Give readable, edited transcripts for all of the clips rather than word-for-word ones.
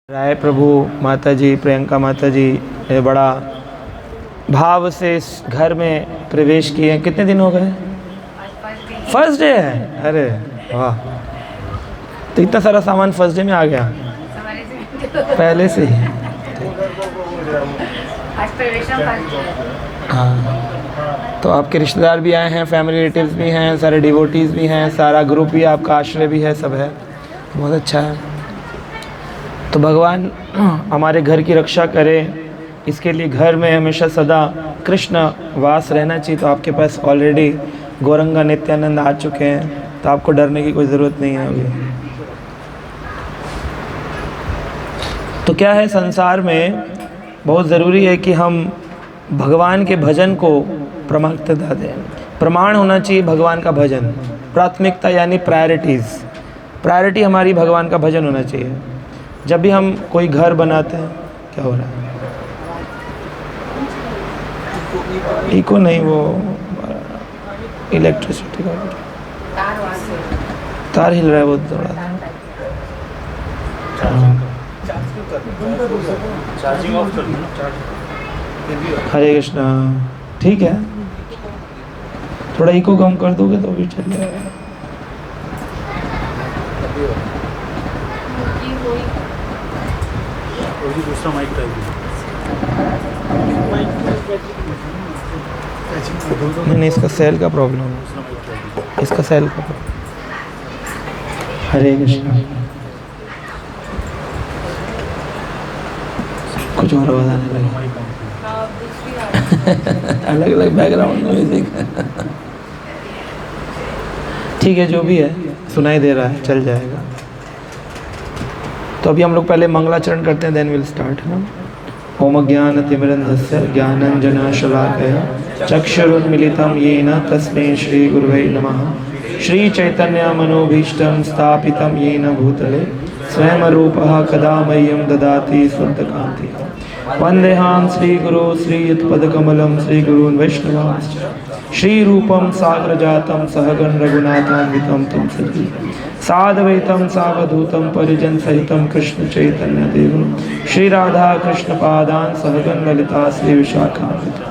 राय प्रभु माता जी, प्रियंका माता जी ये बड़ा भाव से इस घर में प्रवेश किए हैं। कितने दिन हो गए? फर्स्ट डे है। अरे वाह, तो इतना सारा सामान फर्स्ट डे में आ गया पहले से ही। हाँ, तो आपके रिश्तेदार भी आए हैं, फैमिली रिलेटिव्स भी हैं, सारे डिवोटीज़ भी हैं, सारा ग्रुप भी, आपका आश्रय भी है, सब है। बहुत अच्छा है। तो भगवान हमारे घर की रक्षा करें, इसके लिए घर में हमेशा सदा कृष्ण वास रहना चाहिए। तो आपके पास ऑलरेडी गौरंगा नित्यानंद आ चुके हैं, तो आपको डरने की कोई ज़रूरत नहीं है अभी। तो क्या है, संसार में बहुत ज़रूरी है कि हम भगवान के भजन को प्राथमिकता दें। प्रमाण होना चाहिए भगवान का भजन, प्राथमिकता यानी प्रायोरिटीज़। प्रायोरिटी हमारी भगवान का भजन होना चाहिए। जब भी हम कोई घर बनाते हैं, क्या हो रहा है? इको नहीं, वो इलेक्ट्रिसिटी का तार हिल रहा है वो थोड़ा। हरे कृष्णा। ठीक है, थोड़ा इको कम कर दोगे तो भी चल जाएगा। दूसरा माइक नहीं, इसका सेल का प्रॉब्लम है, इसका सेल का प्रॉब्लम। हरे कृष्णा। कुछ और आवाज आने लगी अलग अलग बैकग्राउंड म्यूजिक। ठीक है, जो भी है सुनाई दे रहा है, चल जाएगा। तो अभी हम लोग पहले मंगलाचरण करते हैं, देन विल स्टार्ट। ओम ज्ञानतिमिरन्धस्य ज्ञानाञ्जनशलाकया चक्षुरुन्मीलितं येन तस्मै श्रीगुरवे नमः। श्रीचैतन्यमनोभीष्टं स्थापितं येन भूतले स्वयं रूपः कदा मह्यं ददाति शुद्धकान्तिः। वन्देऽहं श्रीगुरो श्रीयुतपदकमलं श्रीगुरून् वैष्णवांश्च श्रीरूपं साग्रजातं सहगण रघुनाथान्वितं तं सजीवं साद्वैतं सावधूतं परिजन सहितं कृष्ण चैतन्य देवं श्री राधा कृष्ण पादान सहगण ललिता श्री विशाखान्वितं।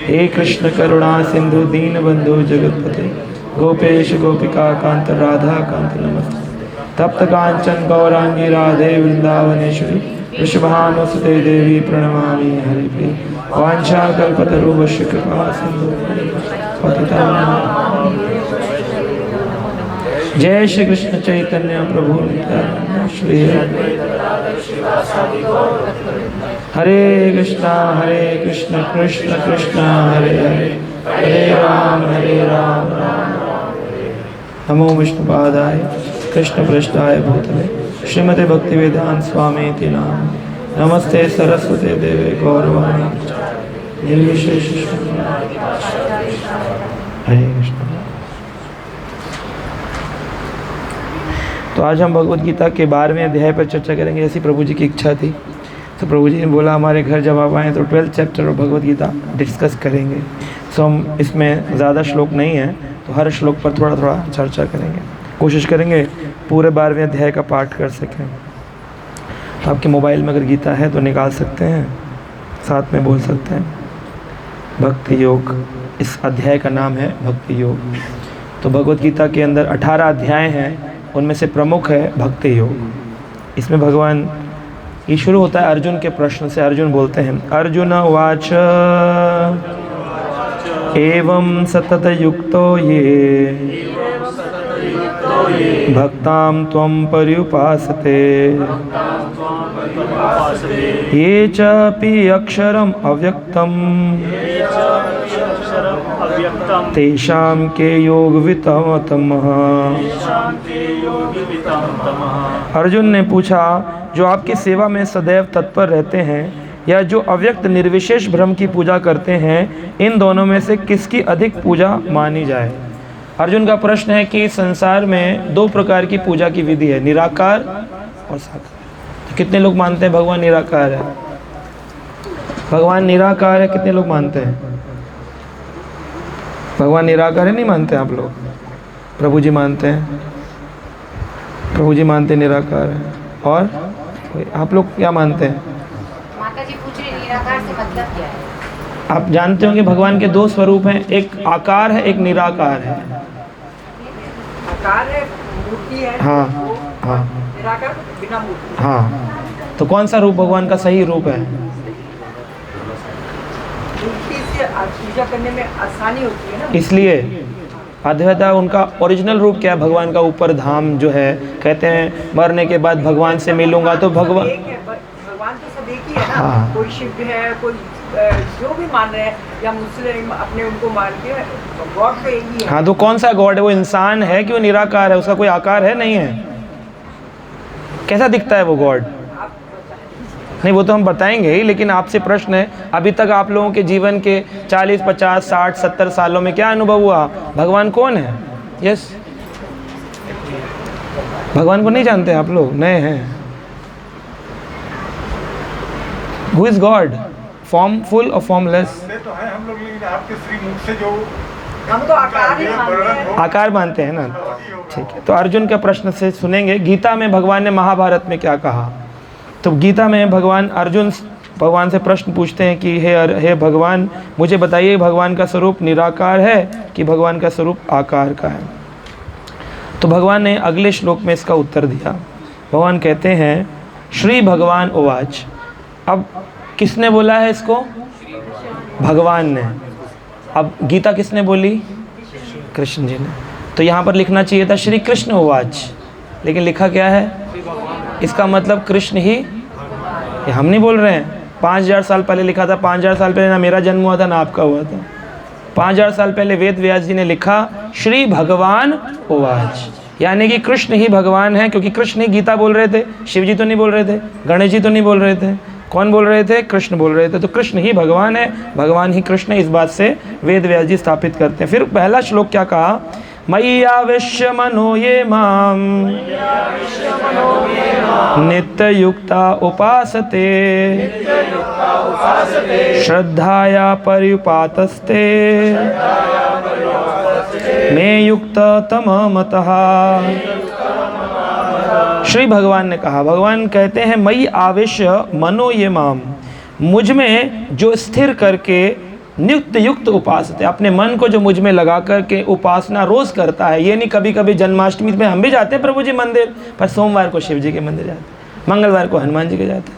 हे कृष्ण करुणा सिंधु दीनबंधु जगतपते गोपेश गोपिका कांत राधा कांत नमस्ते। तप्त कांचन गौरांगी राधे वृंदावनेश्वरी वृषभानुसुते देवी प्रणमामि हरिप्रिये। वाञ्छाकल्पतरुभ्यश्च कृपा सिंधु पतितानां। जय श्री कृष्ण चैतन्य प्रभु नित्यानंद श्री हरे कृष्ण कृष्ण कृष्ण हरे हरे, हरे राम राम राम। नमो विष्णुपादाय कृष्ण पृष्ठाय भूतले श्रीमते भक्तिवेदांत स्वामी इति नाम। नमस्ते सरस्वते देवे गौरवाणी निर्विशेष। हरे कृष्ण। तो आज हम भगवद गीता के 12वें अध्याय पर चर्चा करेंगे, ऐसी प्रभु जी की इच्छा थी। तो प्रभु जी ने बोला हमारे घर जब आप आएँ तो 12th chapter of Bhagavad Gita discuss करेंगे। सो हम इसमें ज़्यादा श्लोक नहीं है, तो हर श्लोक पर थोड़ा थोड़ा चर्चा करेंगे। कोशिश करेंगे पूरे 12वें अध्याय का पाठ कर सकें। तो आपके मोबाइल में अगर गीता है तो निकाल सकते हैं, साथ में बोल सकते हैं। भक्ति योग, इस अध्याय का नाम है भक्ति योग। तो भगवद गीता के अंदर 18 अध्याय हैं, उनमें से प्रमुख है भक्ति योग। इसमें भगवान, ये शुरू होता है अर्जुन के प्रश्न से। अर्जुन बोलते हैं, अर्जुन उवाच एवं सतत युक्तो ये भक्तां त्वं पर्युपासते ये चापि अक्षरम अव्यक्तम तेषां के योगवित्तं तमः। अर्जुन ने पूछा, जो आपकी सेवा में सदैव तत्पर रहते हैं या जो अव्यक्त निर्विशेष ब्रह्म की पूजा करते हैं, इन दोनों में से किसकी अधिक पूजा मानी जाए? अर्जुन का प्रश्न है कि संसार में 2 प्रकार की पूजा की विधि है, निराकार और साकार। तो कितने लोग मानते हैं भगवान निराकार है? भगवान निराकार है, कितने लोग मानते हैं? भगवान निराकार है, नहीं मानते आप लोग? प्रभु जी मानते हैं, प्रभु जी मानते निराकार है। और आप लोग क्या मानते हैं? माता जी पूछ रही निराकार से मतलब क्या है? आप जानते होंगे भगवान के दो स्वरूप हैं, एक आकार है, एक निराकार है। आकार है, मूर्ति है। हाँ हाँ निराकार बिना मूर्ति। हाँ, तो कौन सा रूप भगवान का सही रूप है? मूर्ति से पूजा करने में आसानी होती है ना, इसलिए अद्वैता उनका ओरिजिनल रूप क्या है? भगवान का ऊपर धाम जो है, कहते हैं मरने के बाद भगवान से मिलूंगा, तो भगवान भगवान तो सब एक ही है ना। हाँ। कोई शिव है, कोई जो भी मान रहे हैं, या मुस्लिम अपने उनको मान के, गॉड तो एक ही है। हाँ, तो कौन सा गॉड है? वो इंसान है कि वो निराकार है? उसका कोई आकार है? नहीं है। कैसा दिखता है वो गॉड? नहीं, वो तो हम बताएंगे ही, लेकिन आपसे प्रश्न है, अभी तक आप लोगों के जीवन के 40, 50, 60, 70 सालों में क्या अनुभव हुआ? भगवान कौन है? यस, भगवान को नहीं जानते आप लोग, नए हैं। Who is God? फॉर्मफुल और फॉर्मलेस? तो है हम लोग, लेकिन आपके श्रीमुख से जो हम तो आकार ही मानते हैं। आकार मानते हैं ना। ठीक है, तो अर्जुन के प्रश्न से सुनेंगे, गीता में भगवान ने महाभारत में क्या कहा। तो गीता में भगवान अर्जुन भगवान से प्रश्न पूछते हैं कि हे भगवान, मुझे बताइए भगवान का स्वरूप निराकार है कि भगवान का स्वरूप आकार का है। तो भगवान ने अगले श्लोक में इसका उत्तर दिया। भगवान कहते हैं, श्री भगवान उवाच। अब किसने बोला है इसको? भगवान ने। अब गीता किसने बोली? कृष्ण जी ने। तो यहाँ पर लिखना चाहिए था श्री कृष्ण उवाच, लेकिन लिखा क्या है? इसका मतलब कृष्ण ही, ये हम नहीं बोल रहे हैं। 5000 साल पहले लिखा था। 5000 साल पहले ना मेरा जन्म हुआ था ना आपका हुआ था। 5000 साल पहले वेद व्यास जी ने लिखा श्री भगवान उवाच, यानी कि कृष्ण ही भगवान है, क्योंकि कृष्ण ही गीता बोल रहे थे। शिव जी तो नहीं बोल रहे थे, गणेश जी तो नहीं बोल रहे थे, कौन बोल रहे थे? कृष्ण बोल रहे थे। तो कृष्ण ही भगवान है, भगवान ही कृष्ण है, इस बात से वेद व्यास जी स्थापित करते हैं। फिर पहला श्लोक क्या कहा? मयि आवेश्य मनो ये माम नित्य युक्ता उपासते श्रद्धाया पर्युपातस्ते मे युक्त तम मतः। श्री भगवान ने कहा, भगवान कहते हैं, मयि आवेश्य मनो ये माम, मुझ में जो स्थिर करके नित्य युक्त उपासते, अपने मन को जो मुझ में लगा करके उपासना रोज करता है। ये नहीं कभी कभी जन्माष्टमी में हम भी जाते हैं प्रभु जी मंदिर, पर सोमवार को शिव जी के मंदिर जाते हैं, मंगलवार को हनुमान जी के जाते हैं,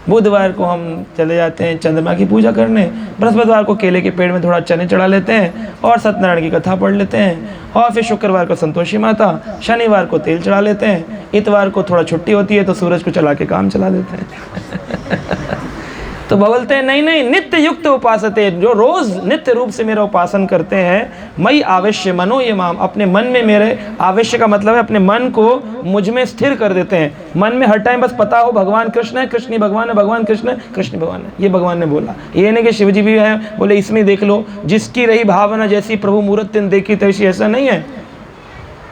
बुधवार को हम चले जाते हैं चंद्रमा की पूजा करने, बृहस्पतिवार को केले के पेड़ में थोड़ा चने चढ़ा लेते हैं और सत्यनारायण की कथा पढ़ लेते हैं, और फिर शुक्रवार को संतोषी माता, शनिवार को तेल चढ़ा लेते हैं, इतवार को थोड़ा छुट्टी होती है तो सूरज को चला के काम चला देते हैं। तो बोलते हैं नहीं नहीं, नित्य युक्त उपासते, जो रोज नित्य रूप से मेरा उपासन करते हैं। मई आवेश्य मनो ये माम, अपने मन में मेरे, आवेश्य का मतलब है अपने मन को मुझ में स्थिर कर देते हैं। मन में हर टाइम बस पता हो भगवान कृष्ण है, कृष्ण ही भगवान है, भगवान कृष्ण है, कृष्ण भगवान है, ये भगवान ने बोला। ये नहीं कि शिव जी भी हैं, बोले इसमें देख लो, जिसकी रही भावना जैसी प्रभु मूर्त देखी तैसी, ऐसा नहीं है।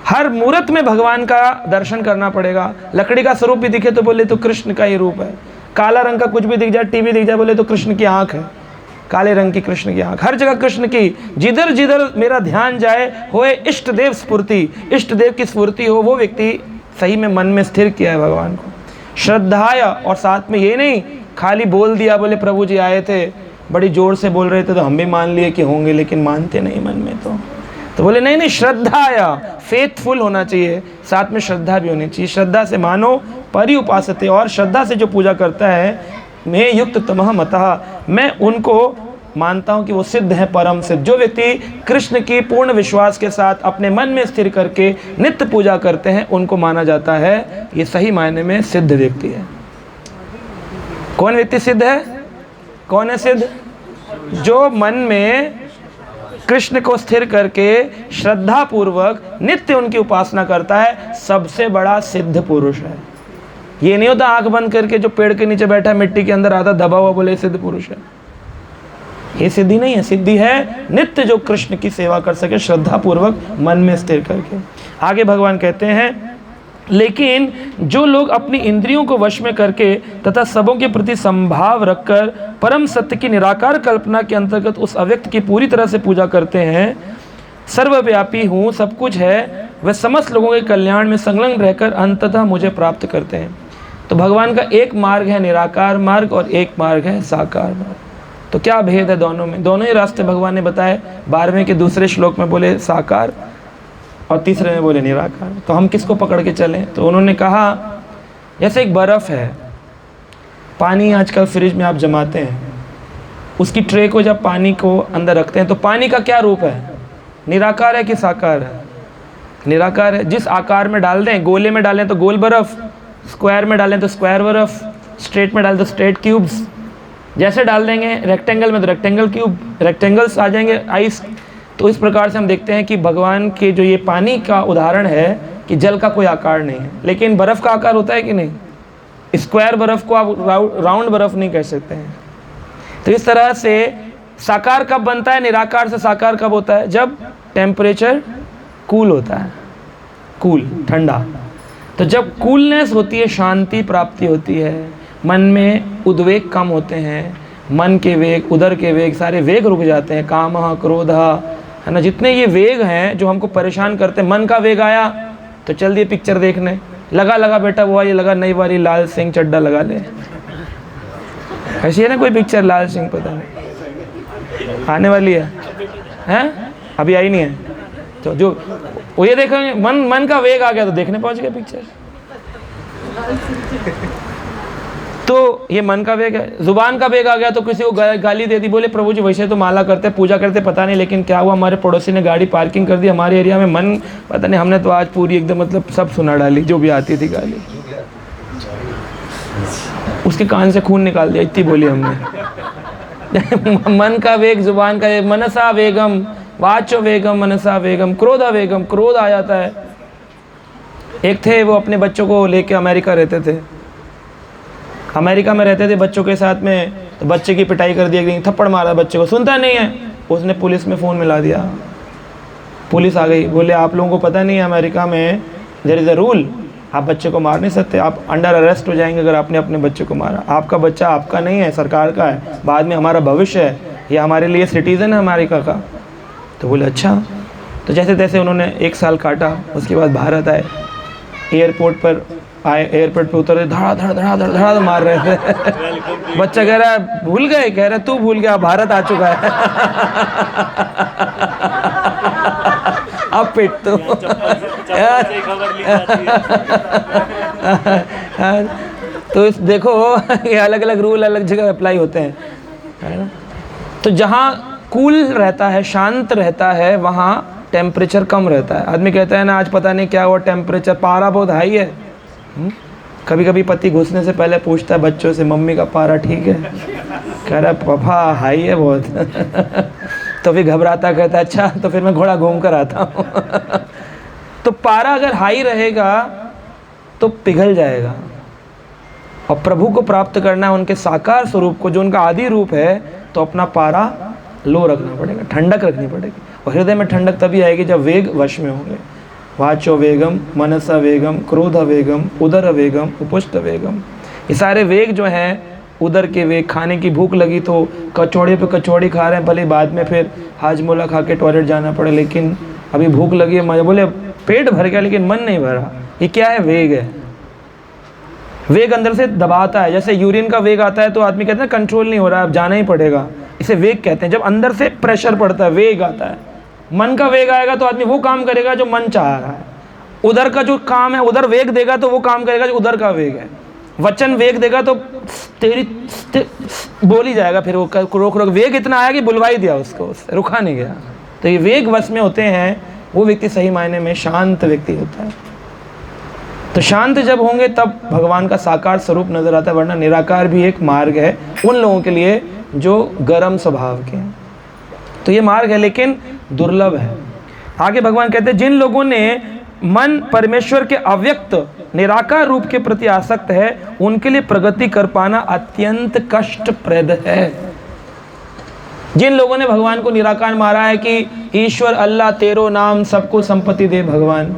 हर मूर्त में भगवान का दर्शन करना पड़ेगा। लकड़ी का स्वरूप भी दिखे तो बोले तो कृष्ण का ही रूप है, काला रंग का कुछ भी दिख जाए, टीवी दिख जाए, बोले तो कृष्ण की आंख है, काले रंग की कृष्ण की आंख, हर जगह कृष्ण की। जिधर जिधर मेरा ध्यान जाए होए इष्ट देव स्फूर्ति, इष्ट देव की स्फूर्ति हो, वो व्यक्ति सही में मन में स्थिर किया है भगवान को। श्रद्धाया, और साथ में ये नहीं खाली बोल दिया, बोले प्रभु जी आए थे, बड़ी जोर से बोल रहे थे तो हम भी मान लिए कि होंगे, लेकिन मानते नहीं मन में। तो बोले नहीं नहीं, श्रद्धाया, फेथफुल होना चाहिए, साथ में श्रद्धा भी होनी चाहिए। श्रद्धा से मानो परि उपासते, और श्रद्धा से जो पूजा करता है, मैं युक्त तमह मतः, मैं उनको मानता हूँ कि वो सिद्ध है, परम सिद्ध। जो व्यक्ति कृष्ण की पूर्ण विश्वास के साथ अपने मन में स्थिर करके नित्य पूजा करते हैं, उनको माना जाता है ये सही मायने में सिद्ध व्यक्ति है। कौन व्यक्ति सिद्ध है? कौन है सिद्ध? जो मन में कृष्ण को स्थिर करके श्रद्धा पूर्वक नित्य उनकी उपासना करता है, सबसे बड़ा सिद्ध पुरुष है। ये नहीं होता आंख बंद करके जो पेड़ के नीचे बैठा मिट्टी के अंदर आधा दबा हुआ बोले सिद्ध पुरुष है। ये सिद्धि नहीं है। सिद्धि है नित्य जो कृष्ण की सेवा कर सके श्रद्धा पूर्वक मन में स्थिर करके। आगे भगवान कहते हैं, लेकिन जो लोग अपनी इंद्रियों को वश में करके तथा सबों के प्रति संभाव रखकर परम सत्य की निराकार कल्पना के अंतर्गत उस अव्यक्त की पूरी तरह से पूजा करते हैं, सर्वव्यापी हूँ, सब कुछ है, वह समस्त लोगों के कल्याण में संलग्न रहकर अंततः मुझे प्राप्त करते हैं। तो भगवान का एक मार्ग है निराकार मार्ग और एक मार्ग है साकार मार्ग। तो क्या भेद है दोनों में? दोनों ही रास्ते भगवान ने बताए। 12वें के दूसरे श्लोक में बोले साकार और तीसरे में बोले निराकार। तो हम किसको पकड़ के चलें? तो उन्होंने कहा जैसे एक बर्फ़ है, पानी आजकल फ्रिज में आप जमाते हैं, उसकी ट्रे को जब पानी को अंदर रखते हैं तो पानी का क्या रूप है? निराकार है कि साकार है? निराकार है। जिस आकार में डाल दें, गोले में डालें तो गोल बर्फ़, स्क्वायर में डालें तो स्क्वायर बर्फ़, स्ट्रेट में डालें तो स्ट्रेट क्यूब्स, जैसे डाल देंगे रेक्टेंगल में तो रेक्टेंगल क्यूब, रेक्टेंगल्स आ जाएंगे आइस। तो इस प्रकार से हम देखते हैं कि भगवान के जो ये पानी का उदाहरण है कि जल का कोई आकार नहीं है, लेकिन बर्फ़ का आकार होता है कि नहीं? स्क्वायर बर्फ़ को आप राउंड बर्फ़ नहीं कह सकते हैं। तो इस तरह से साकार कब बनता है, निराकार से साकार कब होता है? जब टेम्परेचर कूल होता है, कूल ठंडा। तो जब कूलनेस होती है, शांति प्राप्ति होती है, मन में उद्वेग कम होते हैं, मन के वेग, उदर के वेग, सारे वेग रुक जाते हैं, काम क्रोध है ना, जितने ये वेग हैं जो हमको परेशान करते हैं। मन का वेग आया तो चल दिए पिक्चर देखने, लगा बेटा वो ये लगा नई वाली लाल सिंह चड्डा लगा ले, ऐसी है ना कोई पिक्चर लाल सिंह, पता नहीं आने वाली है, हैं अभी आई नहीं है। तो जो वो ये देखेंगे, मन का वेग आ गया तो देखने पहुंच गया पिक्चर। तो ये मन का वेग है। जुबान का वेग आ गया तो किसी को गाली दे दी, बोले प्रभु जी वैसे तो माला करते पूजा करते, पता नहीं लेकिन क्या हुआ हमारे पड़ोसी ने गाड़ी पार्किंग कर दी हमारे एरिया में, मन पता नहीं, हमने तो आज पूरी एकदम मतलब सब सुना डाली जो भी आती थी गाली, उसके कान से खून निकाल दिया, इतनी बोली हमने। मन का वेग, जुबान का वेग, मनसा वेगम वाचो वेगम मनसा वेगम, क्रोधा वेगम, क्रोध आ जाता है। एक थे वो अपने बच्चों को लेके अमेरिका रहते थे, अमेरिका में रहते थे बच्चों के साथ में, तो बच्चे की पिटाई कर दी गई, थप्पड़ मारा बच्चे को, सुनता नहीं है, उसने पुलिस में फ़ोन मिला दिया, पुलिस आ गई, बोले आप लोगों को पता नहीं है अमेरिका में देयर इज़ अ रूल, आप बच्चे को मार नहीं सकते, आप अंडर अरेस्ट हो जाएंगे अगर आपने अपने बच्चे को मारा, आपका बच्चा आपका नहीं है, सरकार का है, बाद में हमारा भविष्य है, ये हमारे लिए सिटीज़न है अमेरिका का। तो बोले अच्छा। तो जैसे तैसे उन्होंने 1 साल काटा, उसके बाद भारत आए, एयरपोर्ट पर आए, एयरपोर्ट पे उतरे, धड़ा मार रहे थे। बच्चा कह रहा है भूल गए, कह रहा है तू भूल गया, भारत आ चुका है। अब पिट तो तो इस देखो ये अलग अलग रूल अलग जगह अप्लाई होते हैं, है ना। तो जहाँ कूल रहता है, शांत रहता है, वहाँ टेम्परेचर कम रहता है। आदमी कहता है ना आज पता नहीं क्या हुआ, टेम्परेचर पारा बहुत हाई है। कभी कभी पति घुसने से पहले पूछता है बच्चों से, मम्मी का पारा ठीक है? कह रहा है पापा हाई है बहुत। तो फिर घबराता, कहता है अच्छा तो फिर मैं घोड़ा घूम कर आता हूँ। तो पारा अगर हाई रहेगा तो पिघल जाएगा, और प्रभु को प्राप्त करना है उनके साकार स्वरूप को, जो उनका आदि रूप है, तो अपना पारा लो रखना पड़ेगा, ठंडक रखनी पड़ेगी। और हृदय में ठंडक तभी आएगी जब वेग वश में होंगे। वाचो वेगम, मनसा वेगम, क्रोध वेगम, उदर वेगम, उपुष्ट वेगम। ये सारे वेग जो हैं, उदर के वेग, खाने की भूख लगी तो कचौड़े पे कचौड़ी खा रहे हैं, भले बाद में फिर हाजमोला खा के टॉयलेट जाना पड़े, लेकिन अभी भूख लगी है, बोले पेट भर गया लेकिन मन नहीं भरा। ये क्या है? वेग है। वेग अंदर से दबाता है, जैसे यूरिन का वेग आता है तो आदमी कहते हैं कंट्रोल नहीं हो रहा है, अब जाना ही पड़ेगा, इसे वेग कहते हैं। जब अंदर से प्रेशर पड़ता है, वेग आता है। मन का वेग आएगा तो आदमी वो काम करेगा जो मन चाह रहा है। उधर का जो काम है, उधर वेग देगा तो वो काम करेगा जो उधर का वेग है। वचन वेग देगा तो तेरी बोल ही जाएगा, फिर वो रोक वेग इतना आया कि बुलवा ही दिया उसको, उससे रुका नहीं गया। तो ये वेग वश में होते हैं, वो व्यक्ति सही मायने में शांत व्यक्ति होता है। तो शांत जब होंगे तब भगवान का साकार स्वरूप नजर आता है, वरना निराकार भी एक मार्ग है उन लोगों के लिए जो गर्म स्वभाव के हैं। तो ये मार्ग है लेकिन दुर्लभ है। आगे भगवान कहते हैं जिन लोगों ने मन परमेश्वर के अव्यक्त निराकार रूप के प्रति आसक्त है, उनके लिए प्रगति कर पाना अत्यंत कष्टप्रद है। जिन लोगों ने भगवान को निराकार मारा है कि ईश्वर अल्लाह तेरो नाम सबको संपत्ति दे, भगवान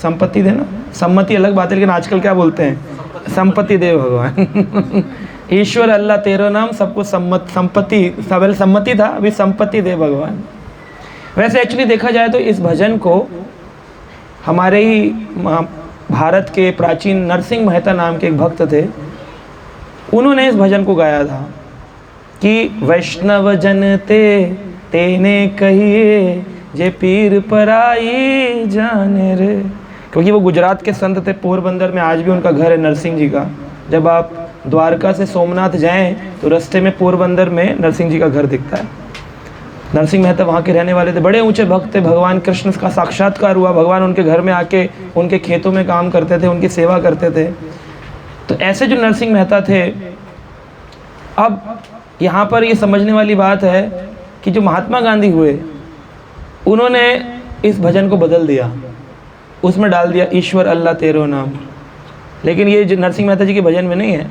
संपत्ति देना, सम्मति अलग बात है, लेकिन आजकल क्या बोलते हैं, संपत्ति दे भगवान। ईश्वर अल्लाह तेरो नाम सबको संपत्ति, पहले सम्मति था, अभी संपत्ति दे भगवान। वैसे एक्चुअली देखा जाए तो इस भजन को हमारे ही भारत के प्राचीन नरसिंह मेहता नाम के एक भक्त थे, उन्होंने इस भजन को गाया था कि वैष्णव जन तेने कहिए जे पीर पराई जाने रे। क्योंकि वो गुजरात के संत थे, पोरबंदर में आज भी उनका घर है नरसिंह जी का। जब आप द्वारका से सोमनाथ जाएं तो रास्ते में पोरबंदर में नरसिंह जी का घर दिखता है। नरसिंह मेहता वहाँ के रहने वाले थे, बड़े ऊंचे भक्त थे। भगवान कृष्ण का साक्षात्कार हुआ, भगवान उनके घर में आके उनके खेतों में काम करते थे, उनकी सेवा करते थे। तो ऐसे जो नरसिंह मेहता थे, अब यहाँ पर ये समझने वाली बात है कि जो महात्मा गांधी हुए, उन्होंने इस भजन को बदल दिया, उसमें डाल दिया ईश्वर अल्लाह तेरो नाम। लेकिन ये जो नरसिंह मेहता जी के भजन में नहीं है,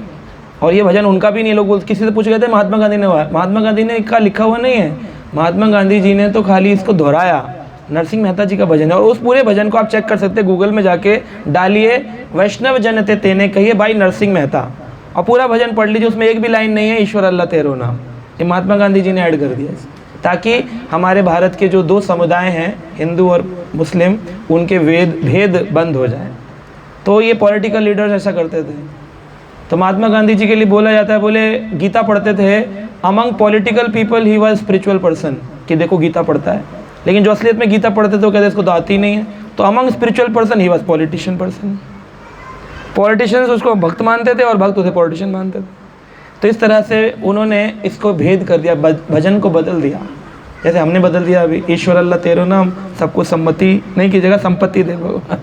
और ये भजन उनका भी नहीं। लोग किसी से पूछ गए थे महात्मा गांधी ने, महात्मा गांधी ने का लिखा हुआ नहीं है, महात्मा गांधी जी ने तो खाली इसको दोहराया। नरसिंह मेहता जी का भजन है, और उस पूरे भजन को आप चेक कर सकते हैं, गूगल में जाके डालिए वैष्णव जन तेने कहिए बाई नरसिंह मेहता, और पूरा भजन पढ़ लीजिए। उसमें एक भी लाइन नहीं है ईश्वर अल्लाह तेरो नाम। ये महात्मा गांधी जी ने ऐड कर दिया, ताकि हमारे भारत के जो दो समुदाय हैं, हिंदू और मुस्लिम, उनके भेद बंद हो जाए। तो ये पॉलिटिकल लीडर्स ऐसा करते थे। तो महात्मा गांधी जी के लिए बोला जाता है, बोले गीता पढ़ते थे, among political people he was spiritual person, कि देखो गीता पढ़ता है। लेकिन जो असलियत में गीता पढ़ते थे वो कहते इसको तो आती नहीं है। तो among spiritual person he was politician person. Politicians उसको भक्त मानते थे और भक्त उसे पॉलिटिशियन मानते थे। तो इस तरह से उन्होंने इसको भेद कर दिया, भजन को बदल दिया, जैसे हमने बदल दिया अभी ईश्वर अल्लाह तेरो नाम, सबको सम्मति नहीं की जगह संपत्ति दे भगवान।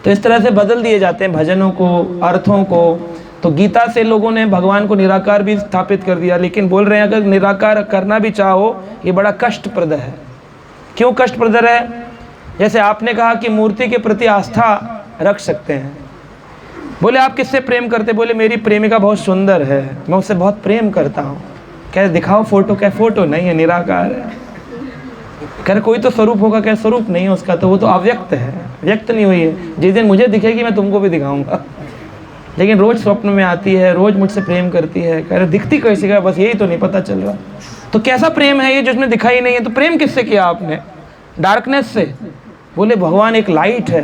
तो इस तरह से बदल दिए जाते हैं भजनों को, अर्थों को। तो गीता से लोगों ने भगवान को निराकार भी स्थापित कर दिया, लेकिन बोल रहे हैं अगर निराकार करना भी चाहो ये बड़ा कष्टप्रद है। क्यों कष्टप्रद है? जैसे आपने कहा कि मूर्ति के प्रति आस्था रख सकते हैं। बोले आप किससे प्रेम करते? बोले मेरी प्रेमिका बहुत सुंदर है, मैं उससे बहुत प्रेम करता हूँ। कह दिखाओ फोटो, क्या फोटो नहीं है, निराकार है। कह कोई तो स्वरूप होगा, क्या स्वरूप नहीं है उसका, तो वो तो अव्यक्त है, व्यक्त नहीं हुई है। जिस दिन मुझे दिखेगी मैं तुमको भी दिखाऊंगा। लेकिन रोज स्वप्न में आती है, रोज मुझसे प्रेम करती है। कह रहे दिखती कैसी है, बस यही तो नहीं पता चल रहा। तो कैसा प्रेम है ये जिसमें दिखाई नहीं है? तो प्रेम किससे किया आपने? डार्कनेस से। बोले भगवान एक लाइट है,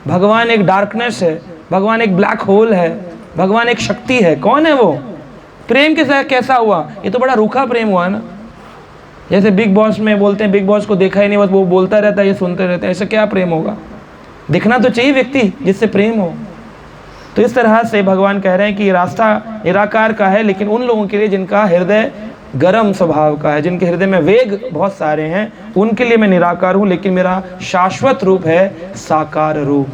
भगवान एक डार्कनेस है, भगवान एक ब्लैक होल है, भगवान एक शक्ति है। कौन है वो? प्रेम के साथ कैसा हुआ? ये तो बड़ा रूखा प्रेम हुआ ना। जैसे बिग बॉस में बोलते हैं बिग बॉस को देखा ही नहीं, बस वो बोलता रहता है, ये सुनते रहते हैं। ऐसा क्या प्रेम होगा? दिखना तो चाहिए व्यक्ति जिससे प्रेम हो। तो इस तरह से भगवान कह रहे हैं कि रास्ता निराकार का है, लेकिन उन लोगों के लिए जिनका हृदय गर्म स्वभाव का है, जिनके हृदय में वेग बहुत सारे हैं, उनके लिए मैं निराकार हूँ। लेकिन मेरा शाश्वत रूप है साकार रूप,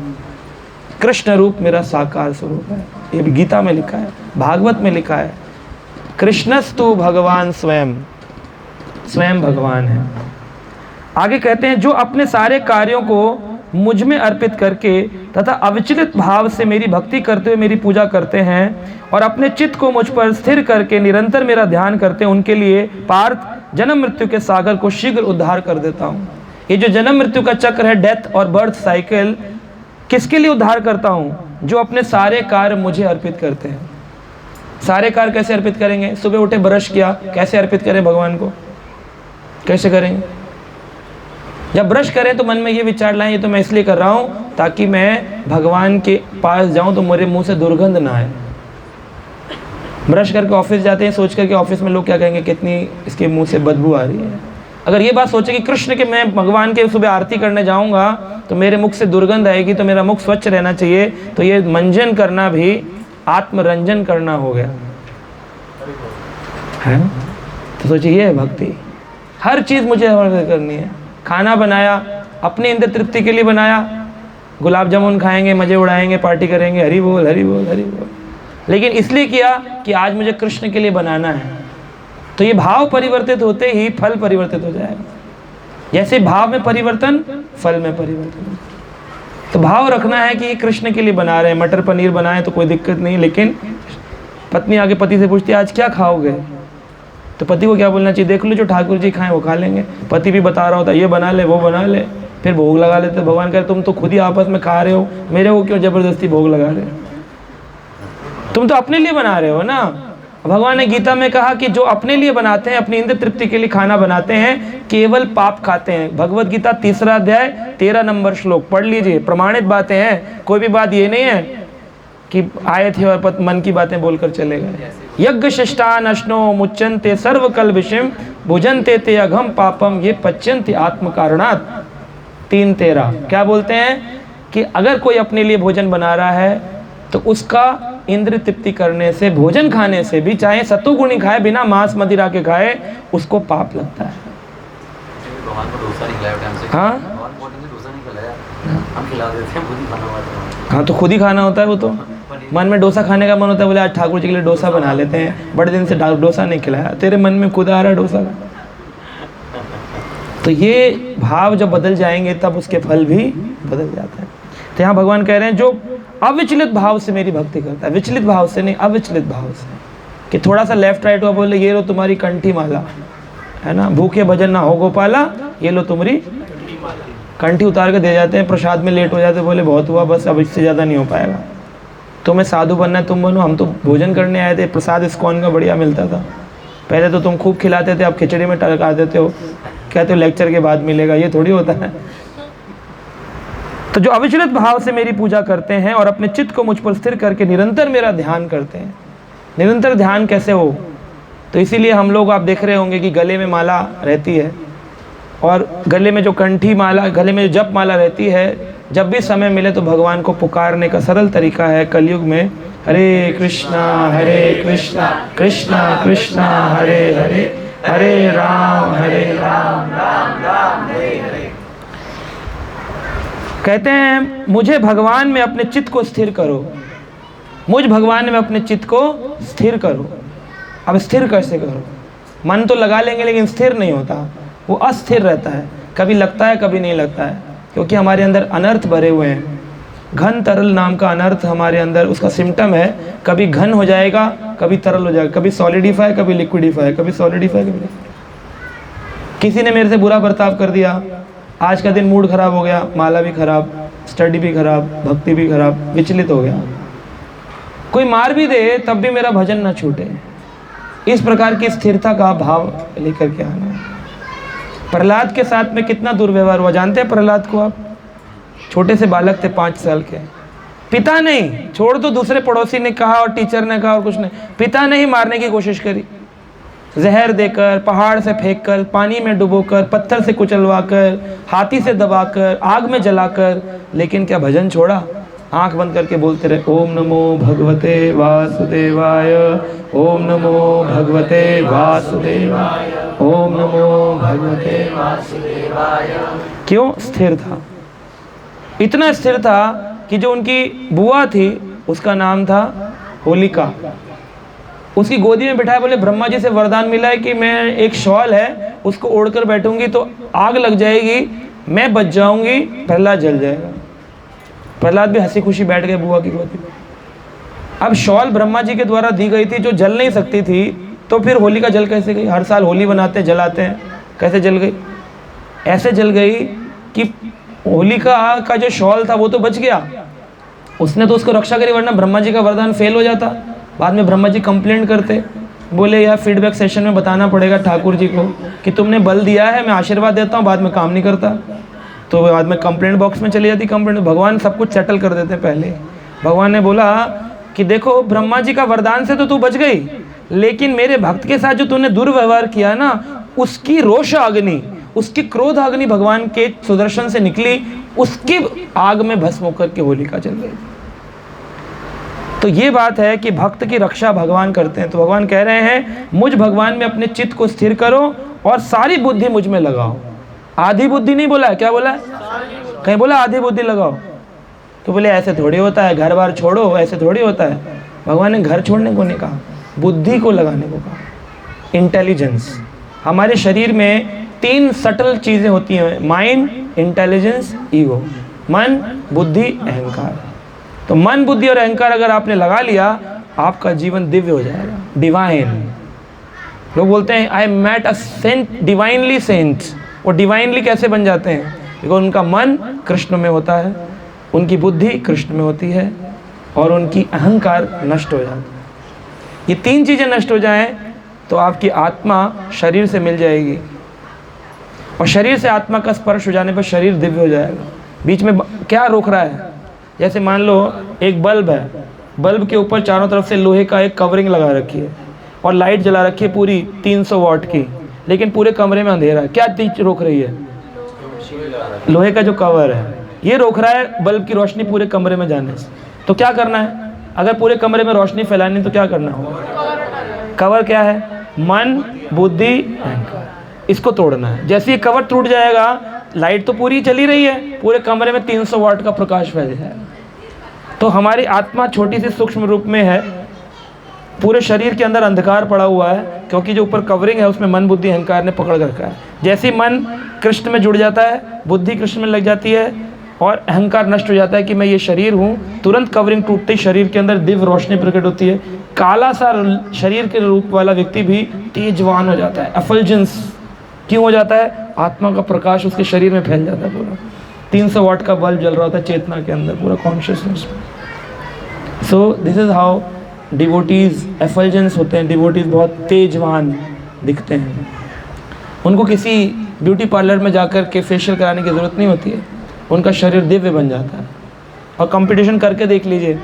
कृष्ण रूप मेरा साकार स्वरूप है। ये भी गीता में लिखा है, भागवत में लिखा है, कृष्णस्तु भगवान स्वयं, स्वयं भगवान है। आगे कहते हैं जो अपने सारे कार्यों को मुझ में अर्पित करके तथा अविचलित भाव से मेरी भक्ति करते हुए मेरी पूजा करते हैं और अपने चित्त को मुझ पर स्थिर करके निरंतर मेरा ध्यान करते हैं, उनके लिए पार्थ जन्म मृत्यु के सागर को शीघ्र उद्धार कर देता हूँ। ये जो जन्म मृत्यु का चक्र है, डेथ और बर्थ साइकिल, किसके लिए उद्धार करता हूँ? जो अपने सारे कार्य मुझे अर्पित करते हैं। सारे कार्य कैसे अर्पित करेंगे? सुबह उठे ब्रश किया, कैसे अर्पित करें भगवान को? कैसे करेंगे? जब ब्रश करें तो मन में ये विचार लाएं, ये तो मैं इसलिए कर रहा हूँ ताकि मैं भगवान के पास जाऊँ तो मेरे मुंह से दुर्गंध ना आए। ब्रश करके ऑफिस जाते हैं सोच कर के ऑफिस में लोग क्या कहेंगे, कितनी इसके मुंह से बदबू आ रही है। अगर ये बात सोचे कि कृष्ण के मैं भगवान के सुबह आरती करने जाऊँगा तो मेरे मुख से दुर्गंध आएगी, तो मेरा मुख स्वच्छ रहना चाहिए, तो ये मंजन करना भी आत्मरंजन करना हो गया है। तो सोचिए ये है भक्ति। हर चीज़ मुझे करनी है। खाना बनाया अपने इंद्र तृप्ति के लिए बनाया, गुलाब जामुन खाएंगे, मज़े उड़ाएंगे, पार्टी करेंगे, हरि बोल हरि बोल हरि बोल, लेकिन इसलिए किया कि आज मुझे कृष्ण के लिए बनाना है। तो ये भाव परिवर्तित होते ही फल परिवर्तित हो जाएगा। जैसे भाव में परिवर्तन, फल में परिवर्तन। तो भाव रखना है कि ये कृष्ण के लिए बना रहे हैं। मटर पनीर बनाए तो कोई दिक्कत नहीं, लेकिन पत्नी आगे पति से पूछती है आज क्या खाओगे? तो पति को क्या बोलना चाहिए? देख लो जो ठाकुर जी खाएं वो खा लेंगे। पति भी बता रहा होता है ये बना ले वो बना ले, फिर भोग लगा लेते। भगवान कहे तुम तो खुद ही आपस में खा रहे हो, मेरे को क्यों जबरदस्ती भोग लगा रहे हो? तुम तो अपने लिए बना रहे हो ना। भगवान ने गीता में कहा कि जो अपने लिए बनाते हैं, अपनी इंद्र तृप्ति के लिए खाना बनाते हैं, केवल पाप खाते हैं। भगवत गीता 3 अध्याय 13 नंबर श्लोक पढ़ लीजिए, प्रमाणित बातें हैं। कोई भी बात ये नहीं है कि आए थे और मन की बातें बोलकर चले गए। यज्ञ शिष्टान अश्नो मुच्यन्ते सर्व कल विषम भुजन्ते ते अघम पापम ये पच्यन्ते आत्म कारणात् 3:13। क्या बोलते हैं कि अगर कोई अपने लिए भोजन बना रहा है तो उसका इंद्र तृप्ति करने से, भोजन खाने से भी, चाहे सत्वगुणी खाए, बिना मांस मदिरा के खाए, उसको पाप लगता है। भगवान को डोसा नहीं खिलाया टाइम से। हाँ भगवान को डोसा नहीं खिलाया, हम खिला देते हैं, खुद ही खाना होता है। हाँ तो खुद ही खाना होता है। वो तो मन में डोसा खाने का मन होता है, बोले आज ठाकुर जी के लिए डोसा बना लेते हैं, बड़े दिन से डोसा नहीं खिलाया, तेरे मन में खुद आ रहा है डोसा का। तो ये भाव जब बदल जाएंगे तब उसके फल भी बदल जाते हैं। तो यहाँ भगवान कह रहे हैं जो अविचलित भाव से मेरी भक्ति करता है, विचलित भाव से नहीं, अविचलित भाव से, कि थोड़ा सा लेफ्ट राइट हुआ, बोले ये लो तुम्हारी कंठी माला, है ना, भूखे भजन ना हो गोपाला, ये लो तुम्हारी कंठी उतार के दे जाते हैं। प्रसाद में लेट हो जाते, बोले बहुत हुआ, बस अब इससे ज़्यादा नहीं हो पाएगा, तुम्हें साधु बनना है तुम बनो, हम तो भोजन करने आए थे, प्रसाद इस्कॉन का बढ़िया मिलता था, पहले तो तुम खूब खिलाते थे, अब खिचड़ी में टरका देते हो, कहते हो लेक्चर के बाद मिलेगा, ये थोड़ी होता है। तो जो अविचलित भाव से मेरी पूजा करते हैं और अपने चित्त को मुझ पर स्थिर करके निरंतर मेरा ध्यान करते हैं। निरंतर ध्यान कैसे हो? तो इसीलिए हम लोग, आप देख रहे होंगे कि गले में माला रहती है, और गले में जो कंठी माला, गले में जो जप माला रहती है, जब भी समय मिले तो भगवान को पुकारने का सरल तरीका है कलयुग में, हरे कृष्णा कृष्णा कृष्णा हरे हरे, हरे राम राम राम हरे हरे। कहते हैं मुझे भगवान में अपने चित्त को स्थिर करो, मुझ भगवान में अपने चित्त को स्थिर करो। अब स्थिर कैसे करो? मन तो लगा लेंगे लेकिन स्थिर नहीं होता, वो अस्थिर रहता है, कभी लगता है कभी नहीं लगता है, क्योंकि हमारे अंदर अनर्थ भरे हुए हैं। घन तरल नाम का अनर्थ हमारे अंदर, उसका सिम्टम है, कभी घन हो जाएगा कभी तरल हो जाएगा, कभी सॉलिडिफाई कभी लिक्विडिफाई, कभी सॉलिडिफाई कभी लिक्विडिफाई। किसी ने मेरे से बुरा बर्ताव कर दिया, आज का दिन मूड खराब हो गया, माला भी खराब, स्टडी भी खराब, भक्ति भी खराब, विचलित हो गया। कोई मार भी दे तब भी मेरा भजन ना छूटे। इस प्रकार की स्थिरता का भाव लेकर के आना है। प्रहलाद के साथ में कितना दुर्व्यवहार हुआ, जानते हैं प्रहलाद को आप? छोटे से बालक थे, 5 साल के, पिता नहीं, छोड़ दो दूसरे पड़ोसी ने कहा और टीचर ने कहा और कुछ नहीं, पिता ने ही मारने की कोशिश करी, जहर देकर, पहाड़ से फेंककर, पानी में डुबोकर, पत्थर से कुचलवाकर, हाथी से दबाकर, आग में जलाकर, लेकिन क्या भजन छोड़ा? आंख बंद करके बोलते रहे, ओम नमो भगवते वासुदेवाय, ओम नमो भगवते वासुदेवाय, ओम नमो भगवते वासुदेवाय। क्यों? स्थिर था, इतना स्थिर था कि जो उनकी बुआ थी उसका नाम था होलिका, उसकी गोदी में बिठाया, बोले ब्रह्मा जी से वरदान मिला है कि मैं, एक शॉल है उसको ओढ़कर बैठूंगी तो आग लग जाएगी, मैं बच जाऊंगी, प्रहलाद जल जाएगा। प्रहलाद भी हंसी खुशी बैठ गए बुआ की गोदी में। अब शॉल ब्रह्मा जी के द्वारा दी गई थी जो जल नहीं सकती थी, तो फिर होलिका जल कैसे गई? हर साल होली बनाते हैं, जलाते हैं, कैसे जल गई? ऐसे जल गई कि होलिका का जो शॉल था वो तो बच गया, उसने तो उसको रक्षा करी, वरना ब्रह्मा जी का वरदान फेल हो जाता। बाद में ब्रह्मा जी कंप्लेंट करते, बोले यार फीडबैक सेशन में बताना पड़ेगा ठाकुर जी को कि तुमने बल दिया है, मैं आशीर्वाद देता हूँ, बाद में काम नहीं करता। तो बाद में कंप्लेंट बॉक्स में चली जाती कंप्लेंट। भगवान सब कुछ सेटल कर देते हैं पहले। भगवान ने बोला कि देखो ब्रह्मा जी का वरदान से तो तू बच गई, लेकिन मेरे भक्त के साथ जो तूने दुर्व्यवहार किया ना, उसकी रोष अग्नि, उसकी क्रोध अग्नि भगवान के सुदर्शन से निकली, उसकी आग में भस्म होकर के होलिका जल गई। तो ये बात है कि भक्त की रक्षा भगवान करते हैं। तो भगवान कह रहे हैं मुझ भगवान में अपने चित्त को स्थिर करो और सारी बुद्धि मुझ में लगाओ। आधी बुद्धि नहीं बोला है, क्या बोला है? कहीं बोला आधी बुद्धि लगाओ? तो बोले ऐसे थोड़ी होता है, घर बार छोड़ो, ऐसे थोड़ी होता है। भगवान ने घर छोड़ने को नहीं कहा, बुद्धि को लगाने को कहा। इंटेलिजेंस, हमारे शरीर में 3 सटल चीज़ें होती हैं, माइंड, इंटेलिजेंस, ईगो। मन, बुद्धि, अहंकार। तो मन, बुद्धि और अहंकार अगर आपने लगा लिया, आपका जीवन दिव्य हो जाएगा, डिवाइन। लोग बोलते हैं I met a saint, divinely saint. वो डिवाइनली कैसे बन जाते हैं? बिकॉज उनका मन कृष्ण में होता है, उनकी बुद्धि कृष्ण में होती है और उनकी अहंकार नष्ट हो जाती है। ये 3 चीज़ें नष्ट हो जाएं तो आपकी आत्मा शरीर से मिल जाएगी, और शरीर से आत्मा का स्पर्श हो जाने पर शरीर दिव्य हो जाएगा। बीच में क्या रोक रहा है? जैसे मान लो एक बल्ब है, बल्ब के ऊपर चारों तरफ से लोहे का एक कवरिंग लगा रखी है और लाइट जला रखी है पूरी 300 वाट की, लेकिन पूरे कमरे में अंधेरा है। क्या चीज रोक रही है? लोहे का जो कवर है, ये रोक रहा है बल्ब की रोशनी पूरे कमरे में जाने से। तो क्या करना है? अगर पूरे कमरे में रोशनी फैलानी तो क्या करना होगा? कवर क्या है? मन, बुद्धि, अहंकार, इसको तोड़ना है। जैसे ये कवर टूट जाएगा, लाइट तो पूरी चली रही है, पूरे कमरे में 300 वाट का प्रकाश फैल जाएगा। तो हमारी आत्मा छोटी सी सूक्ष्म रूप में है, पूरे शरीर के अंदर अंधकार पड़ा हुआ है, क्योंकि जो ऊपर कवरिंग है उसमें मन, बुद्धि, अहंकार ने पकड़ रखा है। जैसे ही मन कृष्ण में जुड़ जाता है, बुद्धि कृष्ण में लग जाती है और अहंकार नष्ट हो जाता है कि मैं ये शरीर हूँ, तुरंत कवरिंग टूटते ही शरीर के अंदर दिव्य रोशनी प्रकट होती है। काला सा शरीर के रूप वाला व्यक्ति भी तेजवान हो जाता है। एफल्जेंस क्यों हो जाता है? आत्मा का प्रकाश उसके शरीर में फैल जाता है। पूरा 300 वाट का बल्ब जल रहा होता है चेतना के अंदर, पूरा कॉन्शियसनेस में। So this is how devotees effulgence होते हैं। डिवोटीज़ बहुत तेजवान दिखते हैं। उनको किसी ब्यूटी पार्लर में जाकर के फेशियल कराने की ज़रूरत नहीं होती है, उनका शरीर दिव्य बन जाता है। और कंपटीशन करके देख लीजिए,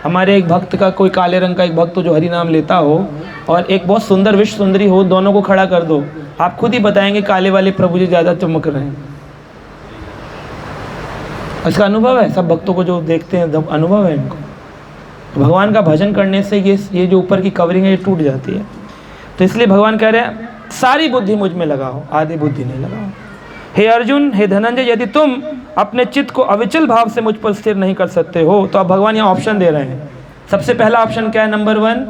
हमारे एक भक्त का, कोई काले रंग का एक भक्त हो जो हरि नाम लेता हो, और एक बहुत सुंदर विश्व सुंदरी हो, दोनों को खड़ा कर दो, आप खुद ही बताएंगे काले वाले प्रभु जी ज़्यादा चमक रहे हैं। इसका अनुभव है, सब भक्तों को जो देखते हैं अनुभव है इनको। भगवान का भजन करने से ये जो ऊपर की कवरिंग है ये टूट जाती है। तो इसलिए भगवान कह रहे हैं सारी बुद्धि मुझ में लगाओ, आधी बुद्धि नहीं लगाओ। हे अर्जुन, हे धनंजय, यदि तुम अपने चित्त को अविचल भाव से मुझ पर स्थिर नहीं कर सकते हो, तो अब भगवान यहाँ ऑप्शन दे रहे हैं। सबसे पहला ऑप्शन क्या है? नंबर 1,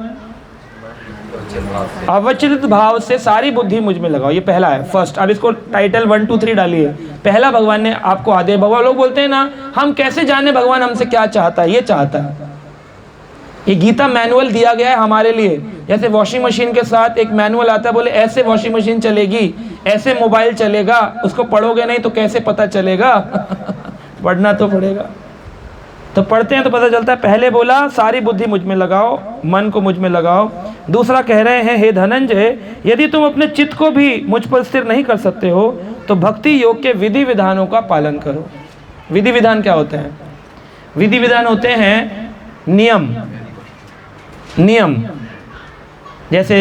अविचलित भाव से सारी बुद्धि मुझ में लगाओ। ये पहला है, फर्स्ट। अब इसको टाइटल 1 2 3 डालिए। पहला भगवान ने आपको आदेश, भगवान लोग बोलते हैं ना, हम कैसे जाने भगवान हमसे क्या चाहता है? ये चाहता है। ये गीता मैनुअल दिया गया है हमारे लिए। जैसे वॉशिंग मशीन के साथ एक मैनुअल आता है, बोले ऐसे वॉशिंग मशीन चलेगी, ऐसे मोबाइल चलेगा, उसको पढ़ोगे नहीं तो कैसे पता चलेगा? पढ़ना तो पड़ेगा। तो पढ़ते हैं तो पता चलता है। पहले बोला सारी बुद्धि मुझ में लगाओ, मन को मुझ में लगाओ। दूसरा कह रहे हैं, हे धनंजय, यदि तुम अपने चित्त को भी मुझ पर स्थिर नहीं कर सकते हो, तो भक्ति योग के विधि विधानों का पालन करो। विधि विधान क्या होते हैं? विधि विधान होते हैं नियम। जैसे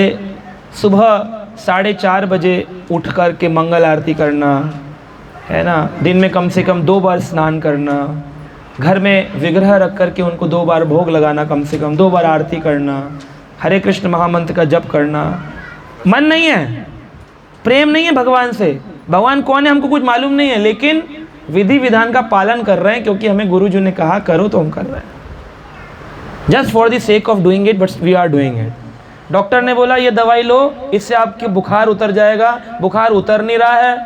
सुबह 4:30 बजे उठ कर के मंगल आरती करना है ना, दिन में कम से कम 2 बार स्नान करना, घर में विग्रह रख कर के उनको 2 बार भोग लगाना, कम से कम 2 बार आरती करना, हरे कृष्ण महामंत्र का जप करना। मन नहीं है, प्रेम नहीं है भगवान से। भगवान कौन है हमको कुछ मालूम नहीं है, लेकिन विधि विधान का पालन कर रहे हैं क्योंकि हमें गुरु जी ने कहा करो तो हम कर रहे हैं। Just for the sake of doing it, but we are doing it. Doctor ने बोला ये दवाई लो, इससे आपके बुखार उतर जाएगा। बुखार उतर नहीं रहा है,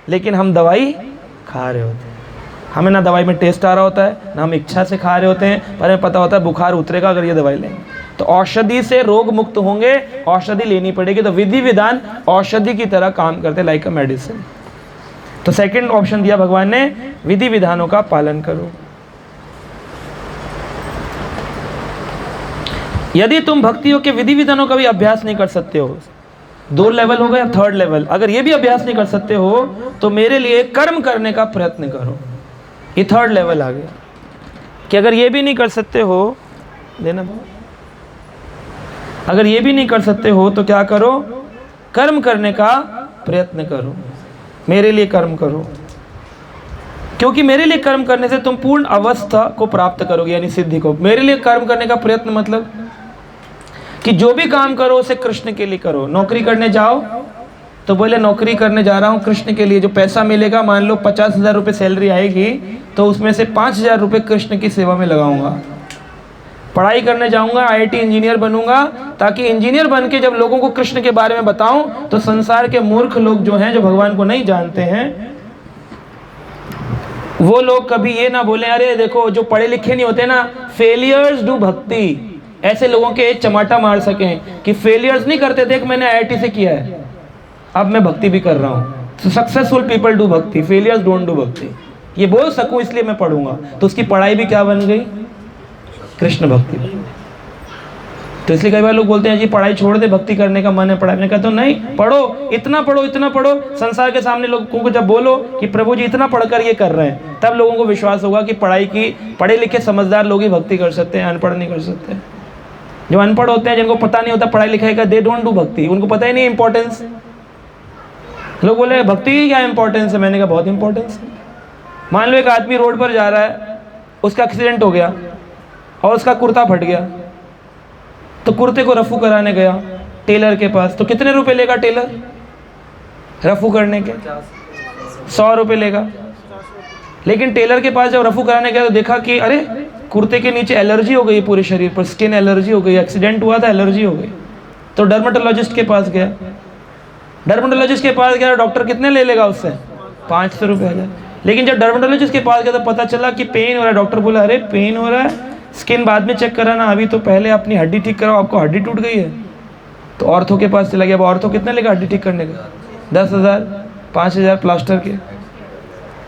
लेकिन हम दवाई खा रहे होते हैं। हमें ना दवाई में टेस्ट आ रहा होता है, ना हम इच्छा से खा रहे होते हैं, पर हमें पता होता है बुखार उतरेगा अगर ये दवाई लेंगे। तो औषधि से रोग मुक्त होंगे, औषधि लेनी पड़ेगी। तो विधि विधान औषधि की तरह काम करते, लाइक अ मेडिसिन। तो सेकंड ऑप्शन दिया भगवान ने, विधि विधानों का पालन करो। यदि तुम भक्तियों के विधि विधानों का भी अभ्यास नहीं कर सकते हो, 2 लेवल हो गया, 3rd लेवल, अगर ये भी अभ्यास नहीं कर सकते हो तो मेरे लिए कर्म करने का प्रयत्न करो। ये 3rd लेवल आ गया कि अगर ये भी नहीं कर सकते हो, देना, अगर ये भी नहीं कर सकते हो तो क्या करो? कर्म करने का प्रयत्न करो, मेरे लिए कर्म करो। क्योंकि मेरे लिए कर्म करने से तुम पूर्ण अवस्था को प्राप्त करोगे, यानी सिद्धि को। मेरे लिए कर्म करने का प्रयत्न मतलब कि जो भी काम करो उसे कृष्ण के लिए करो। नौकरी करने जाओ तो बोले नौकरी करने जा रहा हूँ कृष्ण के लिए, जो पैसा मिलेगा, मान लो 50,000 रुपये सैलरी आएगी, तो उसमें से 5,000 रुपये कृष्ण की सेवा में लगाऊंगा। पढ़ाई करने जाऊंगा, IIT इंजीनियर बनूंगा, ताकि इंजीनियर बन के जब लोगों को कृष्ण के बारे में बताऊं तो संसार के मूर्ख लोग जो हैं, जो भगवान को नहीं जानते हैं, वो लोग कभी ये ना बोले अरे देखो जो पढ़े लिखे नहीं होते ना, फेलियर्स डू भक्ति। ऐसे लोगों के चमाटा मार सकें कि फेलियर्स नहीं करते, देख मैंने IIT से किया है, अब मैं भक्ति भी कर रहा हूँ। तो सक्सेसफुल पीपल डू भक्ति, फेलियर्स डोंट डू भक्ति। ये बोल सकूं इसलिए मैं पढ़ूंगा। तो उसकी पढ़ाई भी क्या बन गई? कृष्ण भक्ति बन गई। तो इसलिए कई बार लोग बोलते हैं जी पढ़ाई छोड़ दे, भक्ति करने का मन है पढ़ाई। मैं कहता हूँ नहीं, पढ़ो, इतना पढ़ो, इतना पढ़ो। संसार के सामने लोगों को जब बोलो कि प्रभु जी इतना पढ़कर ये कर रहे हैं, तब लोगों को विश्वास होगा कि पढ़े लिखे समझदार लोग ही भक्ति कर सकते हैं, अनपढ़ नहीं कर सकते। जो अनपढ़ होते हैं, जिनको पता नहीं होता पढ़ाई लिखाई का, दे डोंट डू भक्ति, उनको पता ही नहीं इंपॉर्टेंस। लोग बोले भक्ति की क्या इंपॉर्टेंस है? मैंने कहा बहुत इंपॉर्टेंस है। मान लो एक आदमी रोड पर जा रहा है, उसका एक्सीडेंट हो गया और उसका कुर्ता फट गया, तो कुर्ते को रफू कराने गया टेलर के पास, तो कितने रुपए लेगा टेलर रफू करने के? 100 रुपये लेगा। लेकिन टेलर के पास जब रफू कराने गया तो देखा कि अरे कुर्ते के नीचे एलर्जी हो गई, पूरे शरीर पर स्किन एलर्जी हो गई, एक्सीडेंट हुआ था, एलर्जी हो गई। तो डर्मेटोलॉजिस्ट के पास गया। डर्मेटोलॉजिस्ट के पास गया, डॉक्टर कितने ले लेगा उससे? 500 रुपये हजार। लेकिन जब डर्मेटोलॉजिस्ट के पास गया तो पता चला कि पेन हो रहा है। डॉक्टर बोला अरे पेन हो रहा है, स्किन बाद में चेक कराना, अभी तो पहले अपनी हड्डी ठीक कराओ, आपको हड्डी टूट गई है। तो ऑर्थो के पास चला गया। अब ऑर्थो कितने लेगा हड्डी ठीक करने का? 10,000, 5,000 प्लास्टर के।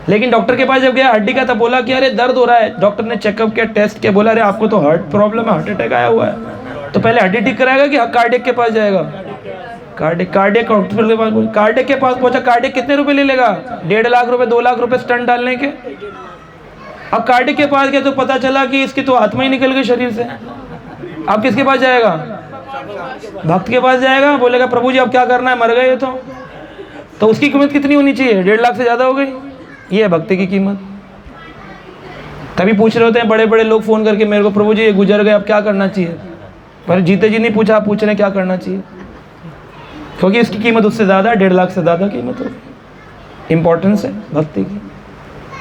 लेकिन डॉक्टर के पास जब गया हड्डी का, तब बोला कि अरे दर्द हो रहा है। डॉक्टर ने चेकअप किया, टेस्ट किया, बोला अरे आपको तो हार्ट प्रॉब्लम है, हार्ट अटैक आया हुआ है। तो पहले हड्डी ठीक कराएगा कि कार्डियक के पास जाएगा? कार्डियक हॉस्पिटल के पास। कार्डियक के पास पहुंचा, कार्डियक कितने रुपए ले लेगा? 1.5 लाख रुपए, 2 लाख रुपए स्टंट डालने के। अब कार्डियक के पास गया तो पता चला कि इसकी तो आत्मा ही निकल गई शरीर से। अब किसके पास जाएगा? भक्त के पास जाएगा। बोलेगा प्रभु जी अब क्या करना है, मर गए तो उसकी कीमत कितनी होनी चाहिए? 1.5 लाख से ज़्यादा हो गई। ये है भक्ति की कीमत। तभी पूछ रहे होते हैं बड़े बड़े लोग फ़ोन करके मेरे को, प्रभु जी ये गुजर गए, अब क्या करना चाहिए? पर जीते जी नहीं पूछा, आप पूछ रहे हैं क्या करना चाहिए, क्योंकि इसकी कीमत उससे ज़्यादा, 1.5 लाख से ज़्यादा कीमत होगी। इंपॉर्टेंस है भक्ति की।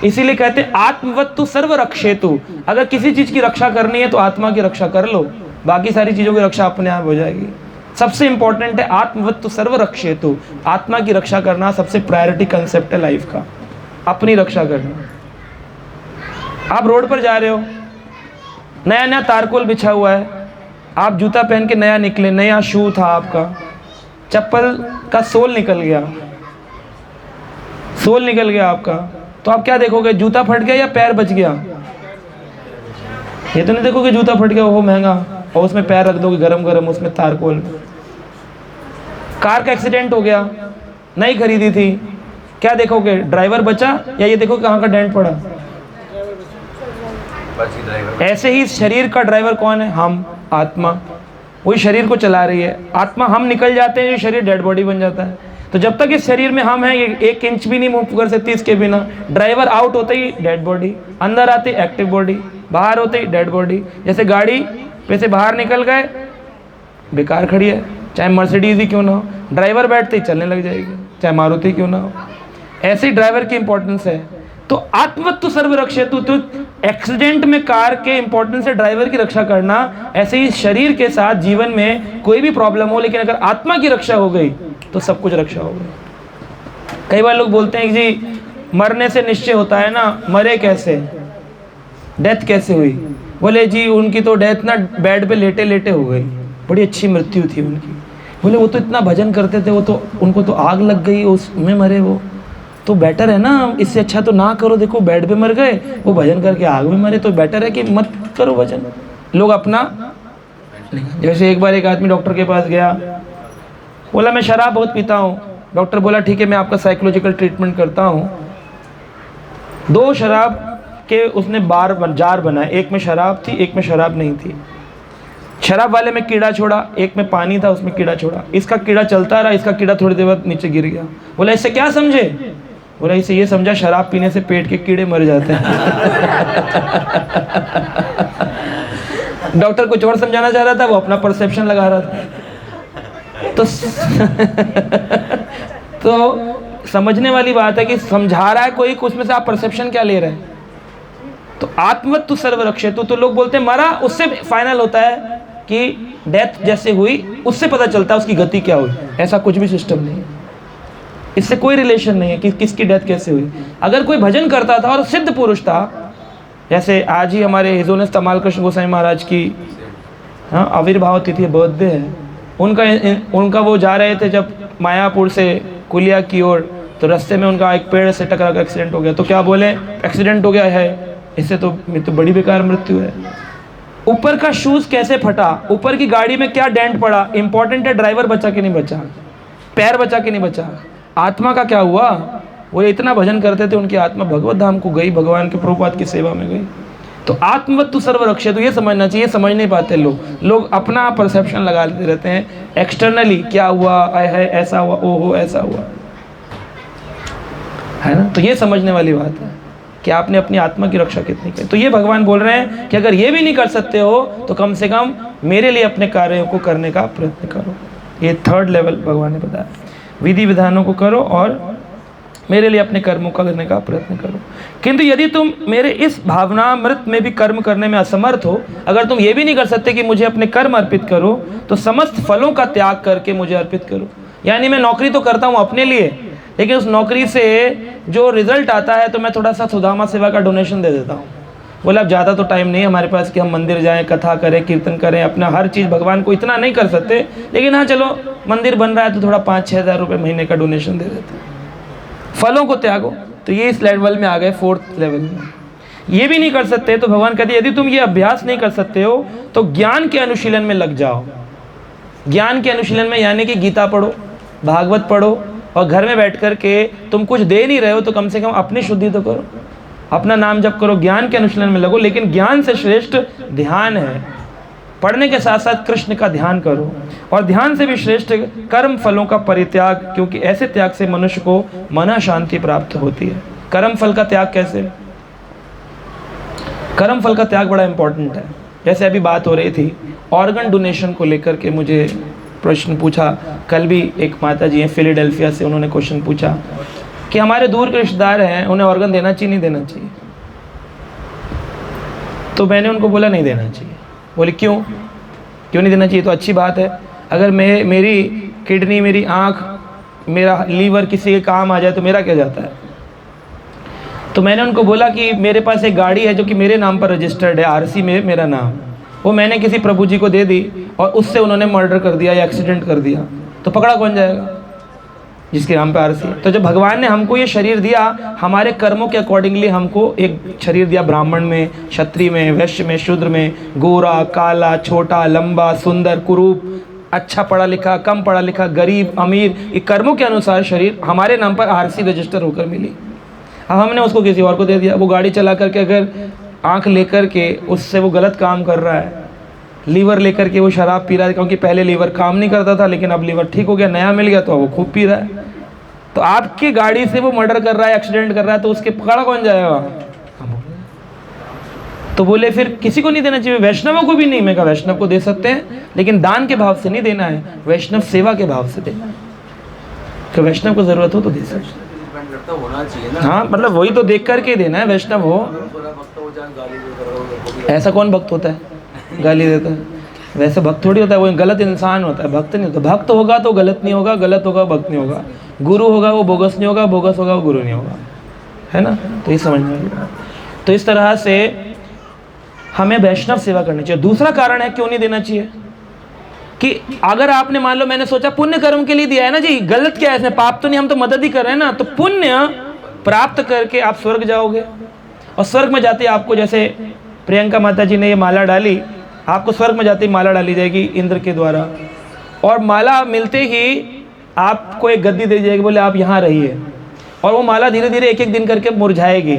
इसीलिए कहते हैं आत्मवत्तु सर्व रक्षेतु। अगर किसी चीज़ की रक्षा करनी है तो आत्मा की रक्षा कर लो, बाकी सारी चीज़ों की रक्षा अपने आप हो जाएगी। सबसे इंपॉर्टेंट है आत्मवत्तु सर्व रक्षेतु। आत्मा की रक्षा करना सबसे प्रायोरिटी कंसेप्ट है लाइफ का, अपनी रक्षा करना। आप रोड पर जा रहे हो, नया नया तारकोल बिछा हुआ है, आप जूता पहन के नया निकले, नया शू था आपका, चप्पल का सोल निकल गया आपका, तो आप क्या देखोगे? जूता फट गया या पैर बच गया? ये तो नहीं देखोगे जूता फट गया, वो महंगा, और उसमें पैर रख दोगे गरम गरम उसमें तारकोल। कार का एक्सीडेंट हो गया, नई खरीदी थी, क्या देखोगे? ड्राइवर बचा या ये देखो कहाँ का डेंट पड़ा? ऐसे ही शरीर का ड्राइवर कौन है? हम, आत्मा। वही शरीर को चला रही है। आत्मा हम निकल जाते हैं, ये शरीर डेड बॉडी बन जाता है। तो जब तक इस शरीर में हम हैं, ये 1 इंच भी नहीं मूव कर सकती इसके बिना। ड्राइवर आउट होते ही डेड बॉडी, अंदर आते ही एक्टिव बॉडी, बाहर होते ही डेड बॉडी। जैसे गाड़ी पे से बाहर निकल गए, बेकार खड़ी है, चाहे मर्सिडीज ही क्यों ना हो, ड्राइवर बैठते ही चलने लग जाएगी, चाहे मारुति क्यों ना हो। ऐसे ही ड्राइवर की इंपॉर्टेंस है। तो आत्मवत्तु सर्व रक्षेतु, तो एक्सीडेंट में कार के इंपॉर्टेंस है ड्राइवर की रक्षा करना। ऐसे ही शरीर के साथ जीवन में कोई भी प्रॉब्लम हो, लेकिन अगर आत्मा की रक्षा हो गई तो सब कुछ रक्षा हो गई। कई बार लोग बोलते हैं कि जी मरने से निश्चय होता है ना, मरे कैसे, डेथ कैसे हुई? बोले जी उनकी तो डेथ ना बेड पे लेटे लेटे हो गई, बड़ी अच्छी मृत्यु थी उनकी। बोले वो तो इतना भजन करते थे, वो तो उनको तो आग लग गई, उसमें मरे वो, तो बेटर है ना, इससे अच्छा तो ना करो। देखो बेड पे मर गए, वो भजन करके आग में मरे, तो बेटर है कि मत करो भजन। लोग अपना, जैसे एक बार एक आदमी डॉक्टर के पास गया, बोला मैं शराब बहुत पीता हूँ। डॉक्टर बोला ठीक है मैं आपका साइकोलॉजिकल ट्रीटमेंट करता हूँ। 2 शराब के उसने जार बनाए, एक में शराब थी, एक में शराब नहीं थी। शराब वाले में कीड़ा छोड़ा, एक में पानी था उसमें कीड़ा छोड़ा। इसका कीड़ा चलता रहा, इसका कीड़ा थोड़ी देर बाद नीचे गिर गया। बोला इससे क्या समझे? बोला इससे ये समझा शराब पीने से पेट के कीड़े मर जाते हैं। डॉक्टर कुछ और समझाना चाह रहा था, वो अपना परसेप्शन लगा रहा था। तो समझने वाली बात है कि समझा रहा है कोई, उसमें से आप परसेप्शन क्या ले रहे हैं? तो आत्मवत्तु सर्व रक्षेतु। तो लोग बोलते हैं मरा, उससे फाइनल होता है कि डेथ जैसे हुई, उससे पता चलता है उसकी गति क्या हुई। ऐसा कुछ भी सिस्टम नहीं है, इससे कोई रिलेशन नहीं है कि किसकी डेथ कैसे हुई। अगर कोई भजन करता था और सिद्ध पुरुष था, जैसे आज ही हमारे हिज ऑनेस्ट तमाल कृष्ण गोसाई महाराज की आविर्भाव तिथि, बर्थडे है उनका वो जा रहे थे जब मायापुर से कुलिया की ओर, तो रास्ते में उनका एक पेड़ से टकरा कर एक्सीडेंट हो गया। तो क्या बोले? एक्सीडेंट हो गया है, इससे तो बड़ी बेकार मृत्यु है। ऊपर का शूज कैसे फटा, ऊपर की गाड़ी में क्या डेंट पड़ा, इंपॉर्टेंट है ड्राइवर बचा कि नहीं बचा, पैर बचा कि नहीं बचा, आत्मा का क्या हुआ। वो इतना भजन करते थे, उनकी आत्मा भगवत धाम को गई, भगवान के प्रभुपाद की सेवा में गई। तो आत्मवत्तु सर्वरक्षे, तो ये समझना चाहिए, समझ नहीं पाते लोग अपना परसेप्शन लगा लेते रहते हैं एक्सटर्नली, क्या हुआ, आय है ऐसा हुआ, ओहो ऐसा हुआ, है ना। तो ये समझने वाली बात है कि आपने अपनी आत्मा की रक्षा कितनी की। तो ये भगवान बोल रहे हैं कि अगर ये भी नहीं कर सकते हो तो कम से कम मेरे लिए अपने कार्यों को करने का प्रयत्न करो। ये थर्ड लेवल भगवान ने बताया, विधि विधानों को करो और मेरे लिए अपने कर्मों का करने का प्रयत्न करो। किंतु यदि तुम मेरे इस भावनामृत में भी कर्म करने में असमर्थ हो, अगर तुम ये भी नहीं कर सकते कि मुझे अपने कर्म अर्पित करो, तो समस्त फलों का त्याग करके मुझे अर्पित करो। यानी मैं नौकरी तो करता हूँ अपने लिए, लेकिन उस नौकरी से जो रिजल्ट आता है तो मैं थोड़ा सा सुदामा सेवा का डोनेशन दे देता हूँ। बोले अब ज़्यादा तो टाइम नहीं है हमारे पास कि हम मंदिर जाएं, कथा करें, कीर्तन करें, अपना हर चीज़ भगवान को इतना नहीं कर सकते, लेकिन हाँ चलो मंदिर बन रहा है तो थोड़ा 5-6 हज़ार रुपये महीने का डोनेशन दे देते हैं। फलों को त्यागो। तो ये इस लेवल में आ गए, 4th लेवल में। ये भी नहीं कर सकते तो भगवान कहते यदि तुम ये अभ्यास नहीं कर सकते हो तो ज्ञान के अनुशीलन में लग जाओ। ज्ञान के अनुशीलन में यानी कि गीता पढ़ो, भागवत पढ़ो, और घर में बैठ कर के तुम कुछ दे नहीं रहे हो तो कम से कम अपनी शुद्धि तो करो, अपना नाम जप करो, ज्ञान के अनुशीलन में लगो। लेकिन ज्ञान से श्रेष्ठ ध्यान है, पढ़ने के साथ साथ कृष्ण का ध्यान करो, और ध्यान से भी श्रेष्ठ कर्म फलों का परित्याग, क्योंकि ऐसे त्याग से मनुष्य को मन शांति प्राप्त होती है। कर्म फल का त्याग कैसे? कर्म फल का त्याग बड़ा इंपॉर्टेंट है। जैसे अभी बात हो रही थी ऑर्गन डोनेशन को लेकर के, मुझे प्रश्न पूछा, कल भी एक माता जी हैं फिलाडेल्फिया से, उन्होंने क्वेश्चन पूछा कि हमारे दूर के रिश्तेदार हैं, उन्हें ऑर्गन देना चाहिए नहीं देना चाहिए? तो मैंने उनको बोला नहीं देना चाहिए। बोले क्यों नहीं देना चाहिए? तो अच्छी बात है, अगर मेरी किडनी, मेरी आँख, मेरा लीवर किसी के काम आ जाए तो मेरा क्या जाता है? तो मैंने उनको बोला कि मेरे पास एक गाड़ी है जो कि मेरे नाम पर रजिस्टर्ड है, आरसी में मेरा नाम, वो मैंने किसी प्रभु जी को दे दी और उससे उन्होंने मर्डर कर दिया या एक्सीडेंट कर दिया, तो पकड़ा कौन जाएगा? जिसके नाम पे आरसी है। तो जब भगवान ने हमको ये शरीर दिया, हमारे कर्मों के अकॉर्डिंगली हमको एक शरीर दिया, ब्राह्मण में, क्षत्रिय में, वैश्य में, शूद्र में, गोरा, काला, छोटा, लंबा, सुंदर, कुरूप, अच्छा पढ़ा लिखा, कम पढ़ा लिखा, गरीब, अमीर, ये कर्मों के अनुसार शरीर हमारे नाम पर आरसी रजिस्टर होकर मिली। अब हमने उसको किसी और को दे दिया। वो गाड़ी चला करके अगर आँख लेकर के उससे वो गलत काम कर रहा है, लीवर लेकर के वो शराब पी रहा है, क्योंकि पहले लीवर काम नहीं करता था लेकिन अब लीवर ठीक हो गया, नया मिल गया तो वो खूब पी रहा है, तो आपकी गाड़ी से वो मर्डर कर रहा है, एक्सीडेंट कर रहा है, तो उसके पकड़ा कौन जाएगा? तो बोले फिर किसी को नहीं देना चाहिए, वैष्णवों को भी नहीं। मैं कहा वैष्णव को दे सकते हैं लेकिन दान के भाव से नहीं देना है, वैष्णव सेवा के भाव से देना है। कि वैष्णव को जरूरत हो तो दे सकते, होना चाहिए ना। हाँ मतलब वही तो देख करके देना है। वैष्णव हो, ऐसा कौन भक्त होता है गाली देता है? वैसे भक्त थोड़ी होता है, वो गलत इंसान होता है, भक्त नहीं होता। भक्त होगा तो गलत नहीं होगा, गलत होगा भक्त नहीं होगा। गुरु होगा वो बोगस नहीं होगा, बोगस होगा वो गुरु नहीं होगा, है ना। तो ये समझने वाली बात। तो इस तरह से हमें वैष्णव सेवा करनी चाहिए। दूसरा कारण है क्यों नहीं देना चाहिए कि अगर आपने मान लो मैंने सोचा पुण्य कर्म के लिए दिया है ना जी, गलत क्या है इसमें? पाप तो नहीं, हम तो मदद ही कर रहे हैं ना। तो पुण्य प्राप्त करके आप स्वर्ग जाओगे, और स्वर्ग में जाते आपको, जैसे प्रियंका माता जी ने ये माला डाली, आपको स्वर्ग में जाते ही माला डाली जाएगी इंद्र के द्वारा, और माला मिलते ही आपको एक गद्दी दे जाएगी, बोले आप यहाँ रहिए, और वो माला धीरे धीरे एक एक दिन करके मुरझाएगी,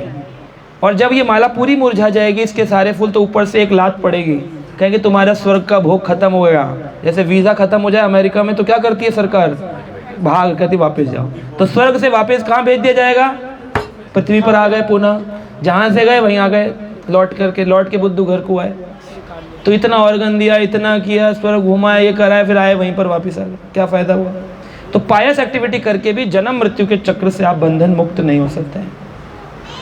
और जब ये माला पूरी मुरझा जाएगी, इसके सारे फूल, तो ऊपर से एक लात पड़ेगी, कहेंगे तुम्हारा स्वर्ग का भोग खत्म हो गया। जैसे वीज़ा खत्म हो जाए अमेरिका में तो क्या करती है सरकार? भाग कहती वापस जाओ। तो स्वर्ग से वापस कहाँ भेज दिया जाएगा? पृथ्वी पर आ गए पुनः, जहाँ से गए वहीं आ गए, लौट के बुद्धू घर को आए। तो इतना ऑर्गन दिया, इतना किया, स्वर्ग घुमाया, ये कराया, फिर आए वहीं पर वापस आ गए, क्या फ़ायदा हुआ? तो पायस एक्टिविटी करके भी जन्म मृत्यु के चक्र से आप बंधन मुक्त नहीं हो सकते हैं,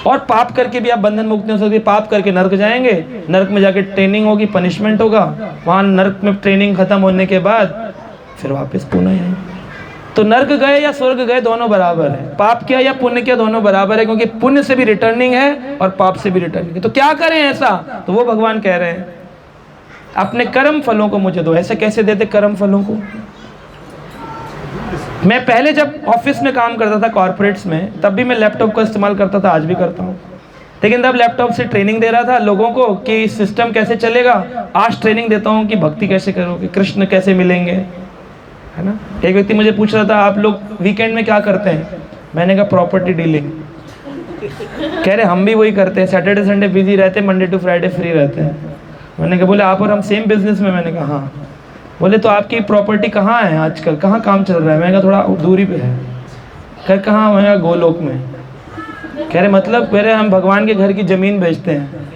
और पाप करके भी आप बंधन मुक्त नहीं हो सकते। पाप करके नरक जाएंगे, नरक में जाके ट्रेनिंग होगी, पनिशमेंट होगा, वहाँ नरक में ट्रेनिंग खत्म होने के बाद फिर वापस पुनः आएंगे। तो नरक गए या स्वर्ग गए दोनों बराबर है, पाप किया या पुण्य किया दोनों बराबर है, क्योंकि पुण्य से भी रिटर्निंग है और पाप से भी रिटर्निंग है। तो क्या करें ऐसा? तो वो भगवान कह रहे हैं अपने कर्म फलों को मुझे दो। ऐसे कैसे देते कर्म फलों को? मैं पहले जब ऑफिस में काम करता था कॉर्पोरेट्स में, तब भी मैं लैपटॉप का इस्तेमाल करता था, आज भी करता हूँ। लेकिन तब लैपटॉप से ट्रेनिंग दे रहा था लोगों को कि सिस्टम कैसे चलेगा। आज ट्रेनिंग देता हूँ कि भक्ति कैसे करोगे, कृष्ण कैसे मिलेंगे, है ना। एक व्यक्ति मुझे पूछ रहा था आप लोग वीकेंड में क्या करते हैं, मैंने कहा प्रॉपर्टी डीलिंग। कह रहे हम भी वही करते हैं, सैटरडे संडे बिजी रहते हैं, मंडे टू फ्राइडे फ्री रहते हैं। मैंने कहा बोले आप और हम सेम बिजनेस में, मैंने कहा हाँ। बोले तो आपकी प्रॉपर्टी कहाँ है आजकल, कहाँ काम चल रहा है, मैंने कहा थोड़ा दूरी पे है। कह कहाँ, मैंने कहा गोलोक में। कह रहे मतलब, कह रहे हम भगवान के घर की ज़मीन बेचते हैं,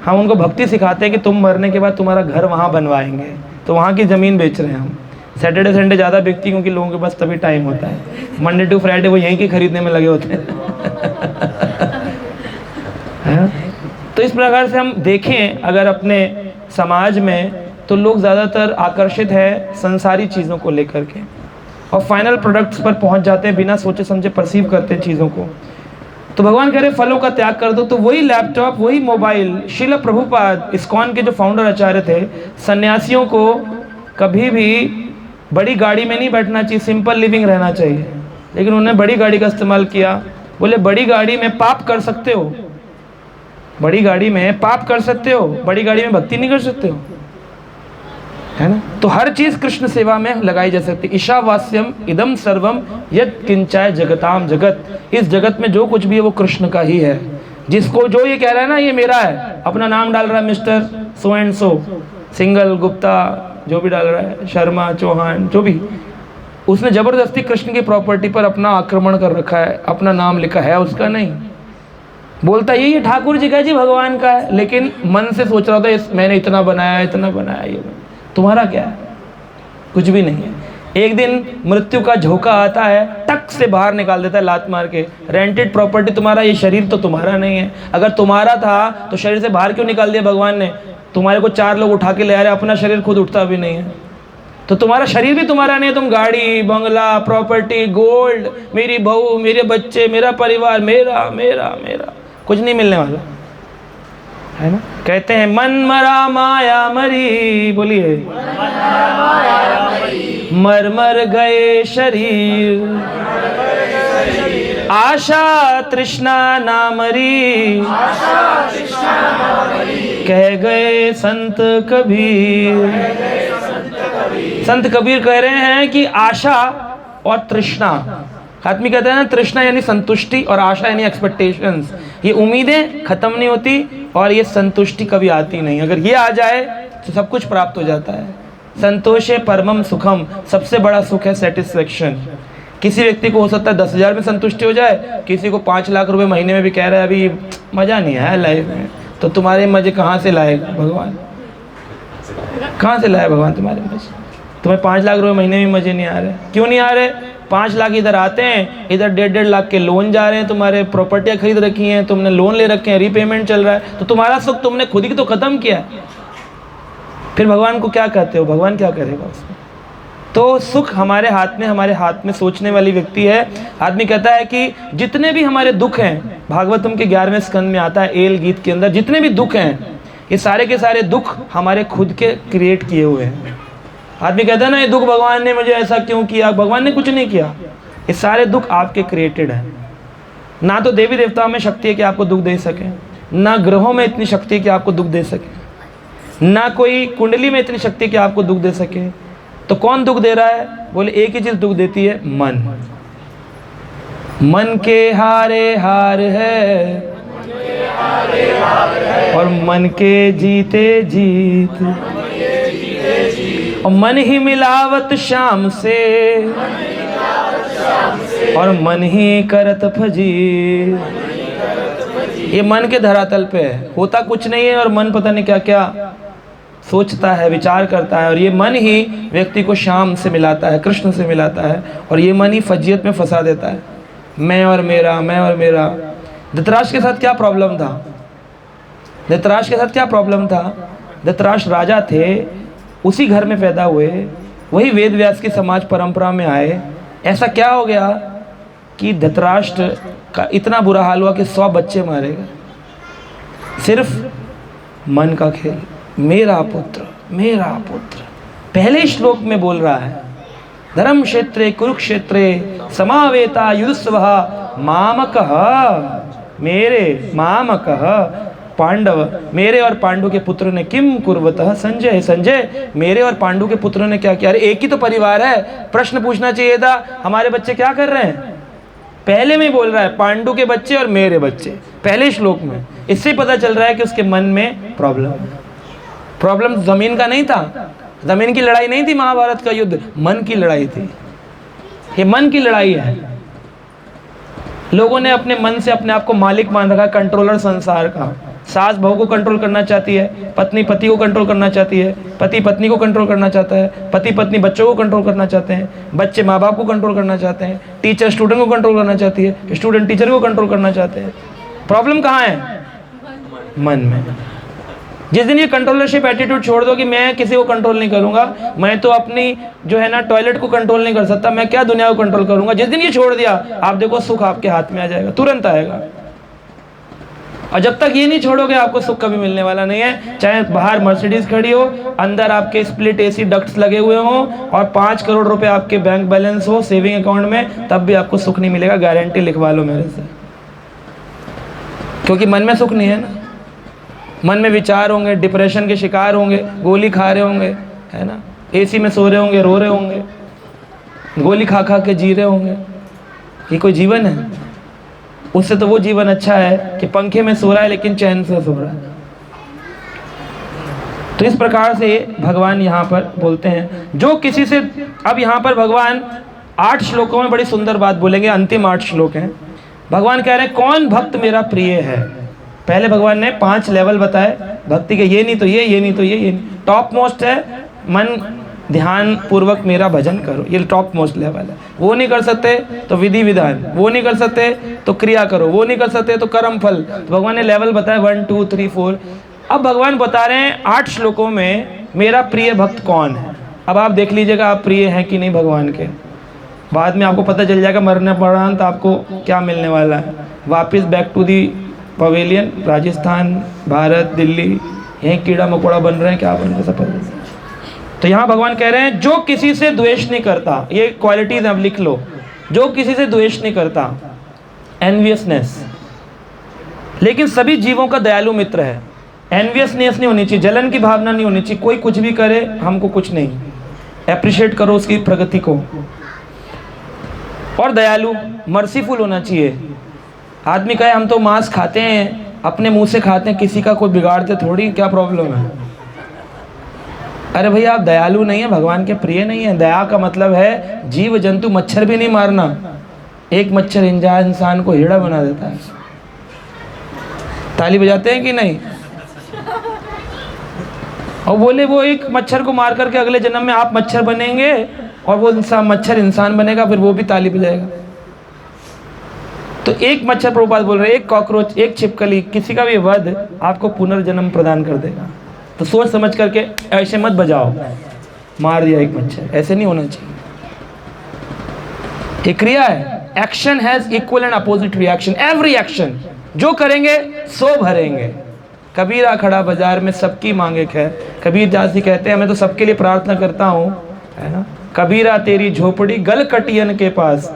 हम उनको भक्ति सिखाते हैं कि तुम मरने के बाद तुम्हारा घर वहाँ बनवाएंगे, तो वहाँ की ज़मीन बेच रहे हैं हम। सैटरडे संडे ज़्यादा बिकती क्योंकि लोगों के पास तभी टाइम होता है, मंडे टू फ्राइडे वो यहीं की खरीदने में लगे होते हैं। तो इस प्रकार से हम देखें अगर अपने समाज में, तो लोग ज़्यादातर आकर्षित है संसारी चीज़ों को लेकर के और फाइनल प्रोडक्ट्स पर पहुंच जाते हैं, बिना सोचे समझे परसीव करते हैं चीज़ों को। तो भगवान कह रहे फलों का त्याग कर दो। तो वही लैपटॉप, वही मोबाइल, श्रील प्रभुपाद इस्कॉन के जो फाउंडर आचार्य थे, सन्यासियों को कभी भी बड़ी गाड़ी में नहीं बैठना चाहिए, सिंपल लिविंग रहना चाहिए, लेकिन उन्होंने बड़ी गाड़ी का इस्तेमाल किया। बोले बड़ी गाड़ी में पाप कर सकते हो, बड़ी गाड़ी में पाप कर सकते हो, बड़ी गाड़ी में भक्ति नहीं कर सकते हो, है ना। तो हर चीज कृष्ण सेवा में लगाई जा सकती। ईशावास्यम इदम सर्वम यत् किंचाय जगताम जगत, इस जगत में जो कुछ भी है वो कृष्ण का ही है। जिसको जो ये कह रहा है ना ये मेरा है, अपना नाम डाल रहा है mister so and so, single, Gupta, जो भी डाल रहा है, शर्मा, चौहान, जो भी, उसने जबरदस्ती कृष्ण की प्रॉपर्टी पर अपना आक्रमण कर रखा है, अपना नाम लिखा है, उसका नहीं। बोलता ये ठाकुर जी का, जी भगवान का है, लेकिन मन से सोच रहा था मैंने इतना बनाया, इतना बनाया, ये तुम्हारा क्या है, कुछ भी नहीं है। एक दिन मृत्यु का झोंका आता है, टक से बाहर निकाल देता है लात मार के। रेंटेड प्रॉपर्टी तुम्हारा, ये शरीर तो तुम्हारा नहीं है। अगर तुम्हारा था तो शरीर से बाहर क्यों निकाल दिया भगवान ने? तुम्हारे को 4 लोग उठा के ले आ रहे, अपना शरीर खुद उठता भी नहीं है। तो तुम्हारा शरीर भी तुम्हारा नहीं है, तुम गाड़ी, बंगला, प्रॉपर्टी, गोल्ड, मेरी बहू, मेरे बच्चे, मेरा परिवार, मेरा मेरा मेरा, कुछ नहीं मिलने वाला, है ना। कहते हैं मन मरा माया मरी, बोलिए मर मर गए शरीर, आशा तृष्णा ना मरी, कह गए संत कबीर। संत कबीर कह रहे हैं कि आशा और तृष्णा, आदमी कहता है ना, तृष्णा यानी संतुष्टि और आशा यानी एक्सपेक्टेशंस, ये उम्मीदें खत्म नहीं होती और ये संतुष्टि कभी आती नहीं। अगर ये आ जाए तो सब कुछ प्राप्त हो जाता है। संतोषे परमम सुखम, सबसे बड़ा सुख है सेटिस्फेक्शन। किसी व्यक्ति को हो सकता है 10,000 में संतुष्टि हो जाए, किसी को 5 लाख रुपए महीने में भी कह रहा है अभी मज़ा नहीं है लाइफ में। तो तुम्हारे मज़े कहाँ से लाएगा भगवान? कहाँ से लाए भगवान तुम्हारे मज़े? तुम्हें 5 लाख रुपए महीने में मज़े नहीं आ रहे, क्यों नहीं आ रहे? 5 लाख इधर आते हैं, इधर 1.5 लाख के लोन जा रहे हैं, तुम्हारे प्रॉपर्टियाँ खरीद रखी हैं, तुमने लोन ले रखे हैं, रीपेमेंट चल रहा है, तो तुम्हारा सुख तुमने खुद ही तो ख़त्म किया। फिर भगवान को क्या कहते हो? भगवान क्या करेगा उसमें? तो सुख हमारे हाथ में सोचने वाली व्यक्ति है। आदमी कहता है कि जितने भी हमारे दुख हैं, भागवतम के 11वें स्कंद में आता है एल गीत के अंदर, जितने भी दुख हैं ये सारे के सारे दुख हमारे खुद के क्रिएट किए हुए हैं। आदमी कहता है ना ये दुख भगवान ने मुझे ऐसा क्यों किया, भगवान ने कुछ नहीं किया, ये सारे दुख आपके क्रिएटेड हैं। ना तो देवी देवताओं में शक्ति है कि आपको दुख दे सके, ना ग्रहों में इतनी शक्ति है कि आपको दुख दे सके, ना कोई कुंडली में इतनी शक्ति कि आपको दुख दे सके। तो कौन दुख दे रहा है? बोले एक ही चीज दुख देती है, मन। मन के हारे हार है और मन के जीते जीत, और मन ही मिलावत शाम से और मन ही करत फजीर। ये मन के धरातल पे है, होता कुछ नहीं है और मन पता नहीं क्या क्या सोचता है, विचार करता है, और ये मन ही व्यक्ति को शाम से मिलाता है, कृष्ण से मिलाता है, और ये मन ही फजियत में फंसा देता है। मैं और मेरा, मैं और मेरा। धृतराष्ट्र के साथ क्या प्रॉब्लम था? धृतराष्ट्र के साथ क्या प्रॉब्लम था? धृतराष्ट्र राजा थे, उसी घर में पैदा हुए, वही वेद व्यास की समाज परंपरा में आए। ऐसा क्या हो गया कि धृतराष्ट्र का इतना बुरा हाल हुआ कि 100 बच्चे मारे गए? सिर्फ मन का खेल। मेरा पुत्र, मेरा पुत्र, पहले श्लोक में बोल रहा है, धर्म क्षेत्रे कुरुक्षेत्रे समावेता युद्धस्वः मामकः। मेरे मामकः पांडव, मेरे और पांडु के पुत्र ने किम कुर्वतः संजय, संजय मेरे और पांडु के पुत्रों ने क्या किया? अरे एक ही तो परिवार है, प्रश्न पूछना चाहिए था हमारे बच्चे क्या कर रहे हैं। पहले में बोल रहा है पांडु के बच्चे और मेरे बच्चे, पहले श्लोक में। इससे पता चल रहा है कि उसके मन में प्रॉब्लम जमीन का नहीं था, जमीन की लड़ाई नहीं थी महाभारत का युद्ध, मन की लड़ाई थी। ये मन की लड़ाई है। लोगों ने अपने मन से अपने आप को मालिक मान रखा, कंट्रोलर संसार का। सास बहू को कंट्रोल करना चाहती है, पत्नी पति को कंट्रोल करना चाहती है, पति पत्नी को कंट्रोल करना चाहता है, पति पत्नी बच्चों को कंट्रोल करना चाहते हैं, बच्चे माँ बाप को कंट्रोल करना चाहते हैं, टीचर स्टूडेंट को कंट्रोल करना चाहती है, स्टूडेंट टीचर को कंट्रोल करना चाहते हैं। प्रॉब्लम कहाँ है? मन में। जिस दिन ये कंट्रोलरशिप एटीट्यूड छोड़ दो कि मैं किसी को कंट्रोल नहीं करूंगा, मैं तो अपनी जो है ना टॉयलेट को कंट्रोल नहीं कर सकता, मैं क्या दुनिया को कंट्रोल करूंगा, जिस दिन ये छोड़ दिया आप देखो सुख आपके हाथ में आ जाएगा, तुरंत आएगा। और जब तक ये नहीं छोड़ोगे आपको सुख कभी मिलने वाला नहीं है। चाहे बाहर मर्सिडीज खड़ी हो, अंदर आपके स्प्लिट एसी डक्ट्स लगे हुए हो और 5 करोड़ रुपए आपके बैंक बैलेंस हो सेविंग अकाउंट में, तब भी आपको सुख नहीं मिलेगा। गारंटी लिखवा लो मेरे से, क्योंकि मन में सुख नहीं है ना। मन में विचार होंगे, डिप्रेशन के शिकार होंगे, गोली खा रहे होंगे, है ना, एसी में सो रहे होंगे, रो रहे होंगे, गोली खा खा के जी रहे होंगे। ये कोई जीवन है? उससे तो वो जीवन अच्छा है कि पंखे में सो रहा है लेकिन चैन से सो रहा है। तो इस प्रकार से भगवान यहाँ पर बोलते हैं जो किसी से, अब यहाँ पर भगवान 8 श्लोकों में बड़ी सुंदर बात बोलेंगे, अंतिम 8 श्लोक हैं। भगवान कह रहे हैं कौन भक्त मेरा प्रिय है। पहले भगवान ने 5 लेवल बताए भक्ति के, ये नहीं तो ये नहीं तो ये नहीं। टॉप मोस्ट है मन ध्यान पूर्वक मेरा भजन करो, ये टॉप मोस्ट लेवल है। वो नहीं कर सकते तो विधि विधान, वो नहीं कर सकते तो क्रिया करो, वो नहीं कर सकते तो कर्म फल। तो भगवान ने लेवल बताया 1 2 3 4। अब भगवान बता रहे हैं 8 श्लोकों में मेरा प्रिय भक्त कौन है। अब आप देख लीजिएगा आप प्रिय हैं कि नहीं भगवान के। बाद में आपको पता चल जाएगा मरने परांत आपको क्या मिलने वाला है। वापिस back to the pavilion, Rajasthan, Bharat, Delhi, यहीं कीड़ा मकोड़ा बन रहे हैं, क्या बन रहे हैं सब पता नहीं। तो यहाँ भगवान कह रहे हैं जो किसी से द्वेष नहीं करता, ये क्वालिटीज अब लिख लो, जो किसी से द्वेष नहीं करता, एनवियसनेस, लेकिन सभी जीवों का दयालु मित्र है। एनवियसनेस नहीं होनी चाहिए, जलन की भावना नहीं होनी चाहिए, कोई कुछ भी करे हमको कुछ नहीं, एप्रिशिएट करो उसकी प्रगति को। और दयालु, मर्सीफुल होना चाहिए। आदमी कहे हम तो मांस खाते हैं, अपने मुंह से खाते हैं, किसी का कोई बिगाड़ते थोड़ी, क्या प्रॉब्लम है। अरे भैया आप दयालु नहीं है, भगवान के प्रिय नहीं है। दया का मतलब है जीव जंतु, मच्छर भी नहीं मारना। एक मच्छर इंसान को हिड़ा बना देता है। ताली बजाते हैं कि नहीं? और बोले वो एक मच्छर को मार करके अगले जन्म में आप मच्छर बनेंगे और वो इंसान मच्छर इंसान बनेगा, फिर वो भी ताली बजाएगा। तो एक मच्छर, प्रभुपाद बोल रहे हैं, एक कॉकरोच, एक छिपकली, किसी का भी वध आपको पुनर्जन्म प्रदान कर देगा। तो सोच समझ करके ऐसे मत बजाओ, मार दिया एक मच्छर, ऐसे नहीं होना चाहिए। ये क्रिया है। Action has equal and opposite reaction. Every action जो करेंगे सो भरेंगे। कबीरा खड़ा बाजार में सबकी मांगे खैर। कबीर दास जी कहते हैं मैं तो सबके लिए प्रार्थना करता हूँ, है ना। कबीरा तेरी झोपड़ी गल कटियन के पास।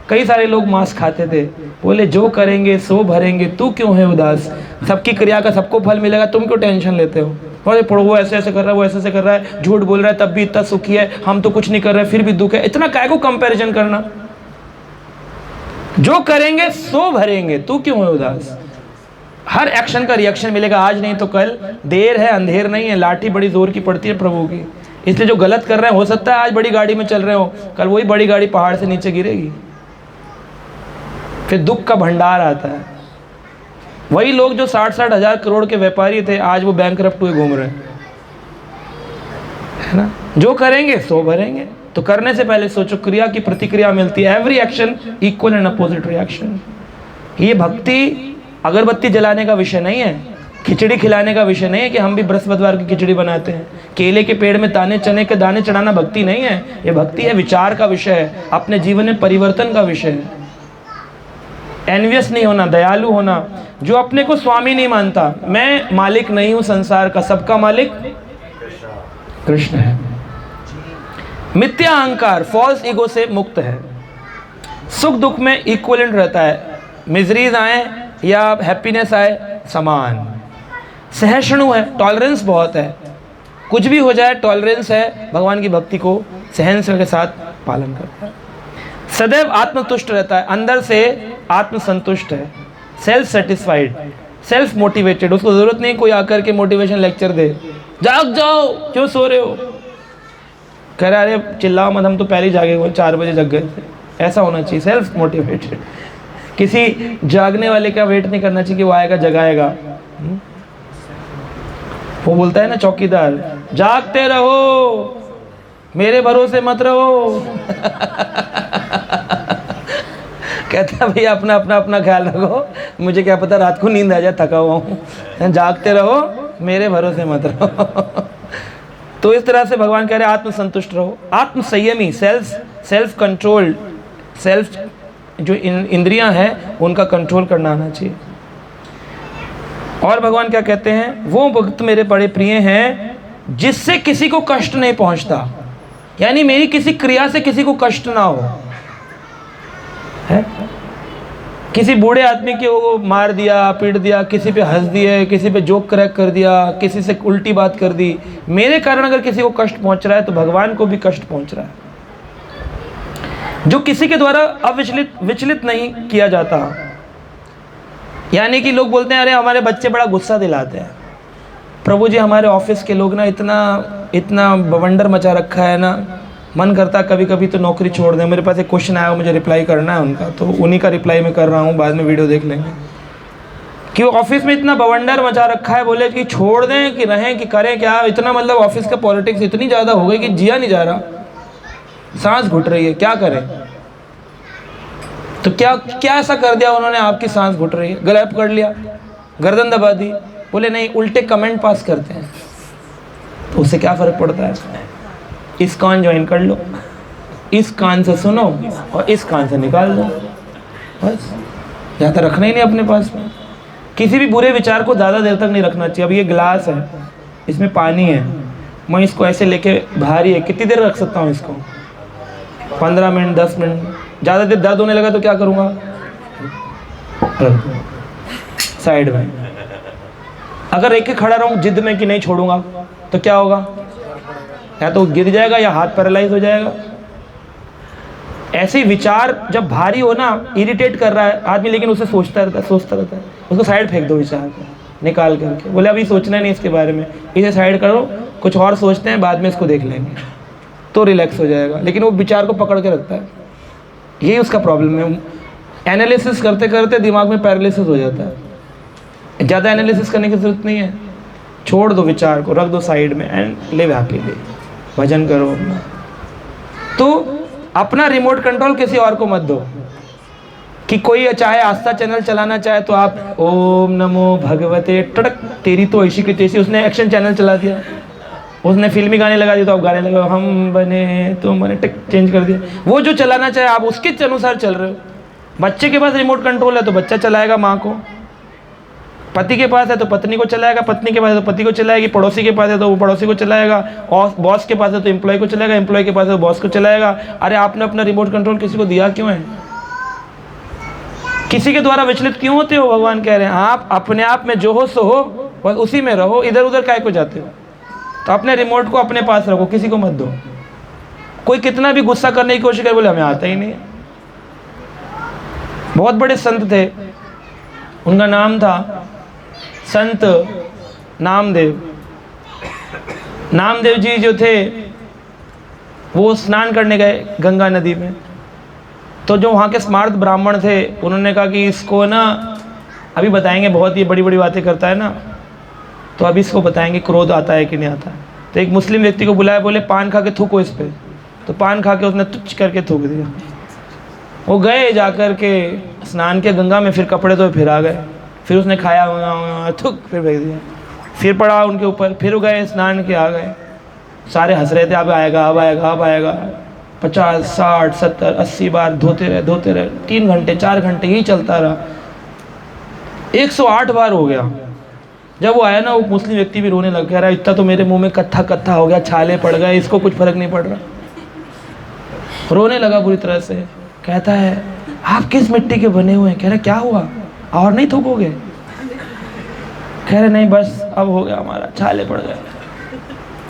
कई सारे लोग मांस खाते थे, बोले जो करेंगे सो भरेंगे, तू क्यों है उदास। सबकी क्रिया का सबको फल मिलेगा, तुम क्यों टेंशन लेते हो। और वो ऐसे ऐसे कर रहा है, वो ऐसे ऐसे कर रहा है, झूठ बोल रहा है तब भी इतना सुखी है, हम तो कुछ नहीं कर रहे फिर भी दुख है। इतना काय को कंपैरिजन करना। जो करेंगे सो भरेंगे, तू क्यों है उदास। हर एक्शन का रिएक्शन मिलेगा, आज नहीं तो कल। देर है अंधेर नहीं है, लाठी बड़ी जोर की पड़ती है प्रभु की। इसलिए जो गलत कर रहे हैं, हो सकता है आज बड़ी गाड़ी में चल रहे हो, कल वही बड़ी गाड़ी पहाड़ से नीचे गिरेगी, फिर दुख का भंडार आता है। वही लोग जो 60-60 हजार करोड़ के व्यापारी थे, आज वो बैंकरप्ट हुए घूम रहे हैं, है ना। जो करेंगे सो भरेंगे। तो करने से पहले सोचो, क्रिया की प्रतिक्रिया मिलती है। Every action equal and opposite reaction. ये भक्ति अगरबत्ती जलाने का विषय नहीं है, खिचड़ी खिलाने का विषय नहीं है कि हम भी बृहस्पतिवार की खिचड़ी बनाते हैं। केले के पेड़ में ताने चने के दाने चढ़ाना भक्ति नहीं है। ये भक्ति है विचार का विषय है, अपने जीवन में परिवर्तन का विषय है। एनवियस नहीं होना, दयालु होना, जो अपने को स्वामी नहीं मानता। मैं मालिक नहीं हूं संसार का, सबका मालिक कृष्ण है। मिथ्या अहंकार, फॉल्स ईगो से मुक्त है। सुख दुख में इक्विवेलेंट रहता है। मिजरीज आए या हैप्पीनेस आए, समान। सहिष्णु है, टॉलरेंस बहुत है, कुछ भी हो जाए टॉलरेंस है, भगवान की भक्ति को सहनशीलता के साथ पालन करता है। सदैव आत्मतुष्ट रहता है, अंदर से आत्मसंतुष्ट है, सेल्फ सेटिस्फाइड, सेल्फ मोटिवेटेड। उसको ज़रूरत नहीं कोई आकर के मोटिवेशन लेक्चर दे, जाग जाओ क्यों सो रहे हो, कह रहा अरे चिल्लाओ मत, हम तो पहले ही जागे हुए 4 बजे जग गए थे। ऐसा होना चाहिए, सेल्फ मोटिवेटेड। किसी जागने वाले का वेट नहीं करना चाहिए कि वो आएगा जगाएगा। वो बोलता है ना चौकीदार, जागते रहो मेरे भरोसे मत रहो। कहता है भैया अपना अपना अपना ख्याल रखो, मुझे क्या पता रात को नींद आ जाए, थका हुआ हूँ, जागते रहो मेरे भरोसे मत रहो। तो इस तरह से भगवान कह रहे हैं आत्मसंतुष्ट रहो, आत्म संयमी, सेल्फ कंट्रोल्ड, सेल्फ जो इंद्रियां हैं उनका कंट्रोल करना आना चाहिए। और भगवान क्या कहते हैं, वो भक्त मेरे बड़े प्रिय हैं जिससे किसी को कष्ट नहीं पहुंचता, यानी मेरी किसी क्रिया से किसी को कष्ट ना हो। है किसी बूढ़े आदमी के वो मार दिया, पीट दिया, किसी पे हंस दिए, किसी पे जोक क्रैक कर दिया, किसी से उल्टी बात कर दी, मेरे कारण अगर किसी को कष्ट पहुंच रहा है तो भगवान को भी कष्ट पहुंच रहा है। जो किसी के द्वारा विचलित नहीं किया जाता, यानी कि लोग बोलते हैं अरे हमारे बच्चे बड़ा गुस्सा दिलाते हैं। प्रभु जी हमारे ऑफिस के लोग ना इतना बवंडर मचा रखा है ना, मन करता कभी कभी तो नौकरी छोड़ दें। मेरे पास एक क्वेश्चन आया, मुझे रिप्लाई करना है उनका, तो उन्हीं का रिप्लाई मैं कर रहा हूँ, बाद में वीडियो देख लेंगे। कि ऑफिस में इतना बवंडर मचा रखा है, बोले कि छोड़ दें कि रहें कि करें क्या, इतना मतलब ऑफिस का पॉलिटिक्स इतनी ज़्यादा हो गई कि जिया नहीं जा रहा, सांस घुट रही है, क्या करें। तो क्या ऐसा कर दिया उन्होंने आपकी सांस घुट रही है, गला पकड़ लिया, गर्दन दबा दी, बोले नहीं उल्टे कमेंट पास करते हैं, तो उससे क्या फ़र्क पड़ता है। इस कान ज्वाइन कर लो, इस कान से सुनो और इस कान से निकाल दो, बस। ज़्यादा रखना ही नहीं अपने पास में। किसी भी बुरे विचार को ज़्यादा देर तक नहीं रखना चाहिए। अब ये गिलास है, इसमें पानी है, मैं इसको ऐसे लेके भारी है, कितनी देर रख सकता हूँ इसको, 15 मिनट 10 मिनट। ज़्यादा देर दर्द होने लगा तो क्या करूँगा, साइड में। अगर एक खड़ा रहूँ जिद में कि नहीं छोड़ूंगा तो क्या होगा, या तो गिर जाएगा या हाथ पैरालाइज हो जाएगा। ऐसे विचार जब भारी हो ना, इरिटेट कर रहा है आदमी, लेकिन उसे सोचता रहता है, उसको साइड फेंक दो विचार को निकाल करके, बोले अभी सोचना नहीं इसके बारे में, इसे साइड करो, कुछ और सोचते हैं, बाद में इसको देख लेंगे, तो रिलैक्स हो जाएगा। लेकिन वो विचार को पकड़ के रखता है, यही उसका प्रॉब्लम है। एनालिसिस करते करते दिमाग में पैरालिसिस हो जाता है। ज़्यादा एनालिसिस करने की ज़रूरत नहीं है, छोड़ दो विचार को, रख दो साइड में एंड लिव हैप्पीली, भजन करो अपना। तो अपना रिमोट कंट्रोल किसी और को मत दो। कि कोई चाहे आस्था चैनल चलाना चाहे तो आप ओम नमो भगवते टड़क, तेरी तो ऐसी की तैसी, उसने एक्शन चैनल चला दिया, उसने फिल्मी गाने लगा दिए तो आप गाने लगा, हम बने तुम बने, टिक चेंज कर दिया। वो जो चलाना चाहे आप उसके अनुसार चल रहे हो। बच्चे के पास रिमोट कंट्रोल है तो बच्चा चलाएगा माँ को, पति के पास है तो पत्नी को चलाएगा, पत्नी के पास है तो पति को चलाएगी, पड़ोसी के पास है तो वो पड़ोसी को चलाएगा, और बॉस के पास है तो एम्प्लॉय को चलाएगा, एम्प्लॉय के पास है तो बॉस को चलाएगा। अरे आपने अपना रिमोट कंट्रोल किसी को दिया क्यों है? किसी के द्वारा विचलित क्यों होते हो? भगवान कह रहे हैं आप अपने आप में जो हो सो हो, बस उसी में रहो, इधर उधर काहे को जाते हो। तो अपने रिमोट को अपने पास रखो, किसी को मत दो। कोई कितना भी गुस्सा करने की कोशिश करे, बोले हमें आता ही नहीं। बहुत बड़े संत थे, उनका नाम था संत नामदेव। नामदेव जी जो थे वो स्नान करने गए गंगा नदी में। तो जो वहाँ के स्मार्ट ब्राह्मण थे उन्होंने कहा कि इसको ना अभी बताएंगे, बहुत ही बड़ी बड़ी बातें करता है ना, तो अभी इसको बताएंगे क्रोध आता है कि नहीं आता है। तो एक मुस्लिम व्यक्ति को बुलाया, बोले पान खा के थूको इस पर। तो पान खा के उसने तुच्छ करके थूक दिया। वो गए जाकर के स्नान के गंगा में, फिर कपड़े तो फिर आ गए, फिर उसने खाया थूक, फिर फेंक दिया, फिर पड़ा उनके ऊपर, फिर गए स्नान के आ गए। सारे हंस रहे थे, अब आएगा अब आएगा अब आएगा। 50 60 70 80 बार धोते रहे 3 घंटे 4 घंटे यही चलता रहा। 108 बार हो गया। जब वो आया ना, वो मुस्लिम व्यक्ति भी रोने लग गया, इतना तो मेरे मुंह में कत्था हो गया, छाले पड़ गए, इसको कुछ फर्क नहीं पड़ रहा। रोने लगा बुरी तरह से। कहता है आप किस मिट्टी के बने हुए हैं? कह रहा क्या हुआ? और नहीं थूकोगे? कह रहे नहीं बस अब हो गया हमारा, छाले पड़ गए।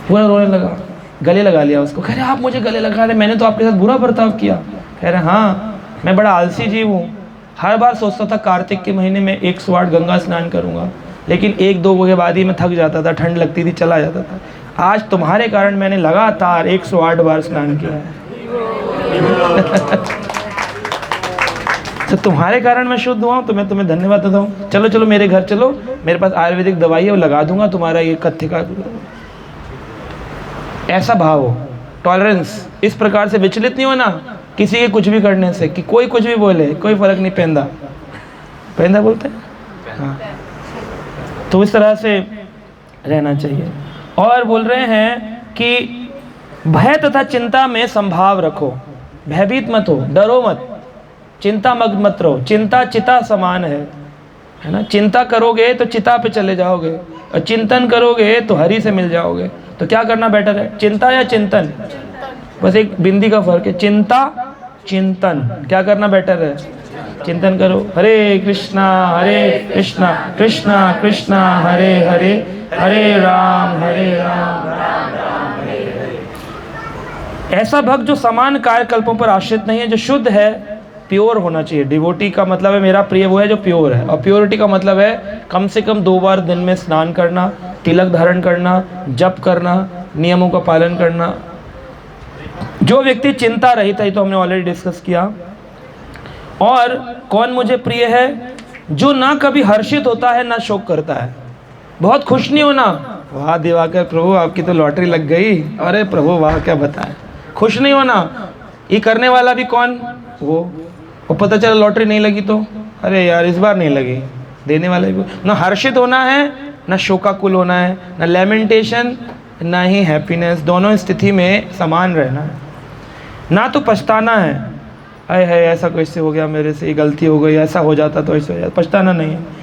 पूरा रोने लगा, गले लगा लिया उसको। कह रहे आप मुझे गले लगा रहे, मैंने तो आपके साथ बुरा बर्ताव किया। कह रहे हाँ, मैं बड़ा आलसी जीव हूँ, हर बार सोचता था कार्तिक के महीने में 108 गंगा स्नान करूँगा, लेकिन 1-2 के बाद ही मैं थक जाता था, ठंड लगती थी, चला जाता था। आज तुम्हारे कारण मैंने लगातार 108 बार स्नान किया है। तो तुम्हारे कारण मैं शुद्ध हुआ हूँ, तो मैं तुम्हें धन्यवाद देता हूँ। चलो चलो मेरे घर चलो, मेरे पास आयुर्वेदिक दवाई है, वो लगा दूंगा तुम्हारा ये कत्थे का। ऐसा भाव हो, टॉलरेंस, इस प्रकार से विचलित नहीं होना किसी के कुछ भी करने से, कि कोई कुछ भी बोले कोई फर्क नहीं पैंदा, पैंदा बोलते हैं हाँ। तो इस तरह से रहना चाहिए। और बोल रहे हैं कि भय तथा चिंता में संभाव रखो, भयभीत मत हो, डरो मत, चिंता मत रहो। चिंता चिता समान है ना। चिंता करोगे तो चिता पे चले जाओगे, और चिंतन करोगे तो हरि से मिल जाओगे। तो क्या करना बेटर है, चिंता या चिंतन? बस एक बिंदी का फर्क है, चिंता चिंतन। क्या करना बेटर है? चिंतन करो। हरे कृष्णा कृष्णा कृष्णा हरे हरे, हरे राम राम राम हरे हरे। ऐसा भक्त जो समान कार्यकल्पों पर आश्रित नहीं है, जो शुद्ध है, प्योर होना चाहिए। डिवोटी का मतलब है मेरा प्रिय वो है जो प्योर है, और प्योरिटी का मतलब है कम से कम 2 बार दिन में स्नान करना, तिलक धारण करना, जप करना, नियमों का पालन करना। जो व्यक्ति चिंता रहित है, तो हमने ऑलरेडी डिस्कस किया। और कौन मुझे प्रिय है? जो ना कभी हर्षित होता है ना शोक करता है। बहुत खुश नहीं होना, वाह दिवाकर प्रभु आपकी तो लॉटरी लग गई, अरे प्रभु वाह क्या बताएं। खुश नहीं होना, ये करने वाला भी कौन? वो पता चला लॉटरी नहीं लगी तो अरे यार इस बार नहीं लगी, देने वाले भी। ना हर्षित होना है ना शोकाकुल होना है, ना लेमेंटेशन ना ही हैप्पीनेस, दोनों स्थिति में समान रहना है। ना तो पछताना है, अरे है ऐसा कैसे हो गया मेरे से, ये गलती हो गई, ऐसा हो जाता तो ऐसे हो जाता, पछताना नहीं है।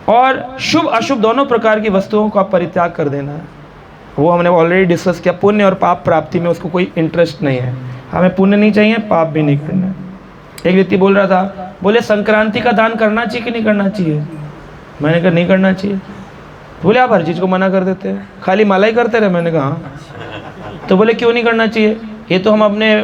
और शुभ अशुभ दोनों प्रकार की वस्तुओं का परित्याग कर देना है। वो हमने ऑलरेडी डिस्कस किया। पुण्य और पाप प्राप्ति में उसको कोई इंटरेस्ट नहीं है, हमें पुण्य नहीं चाहिए, पाप भी नहीं करना है। एक व्यक्ति बोल रहा था, बोले संक्रांति का दान करना चाहिए कि नहीं करना चाहिए? मैंने कहा नहीं करना चाहिए। बोले आप हर चीज़ को मना कर देते हैं, खाली माला ही करते रहे। मैंने कहा हाँ। तो बोले क्यों नहीं करना चाहिए? ये तो हम अपने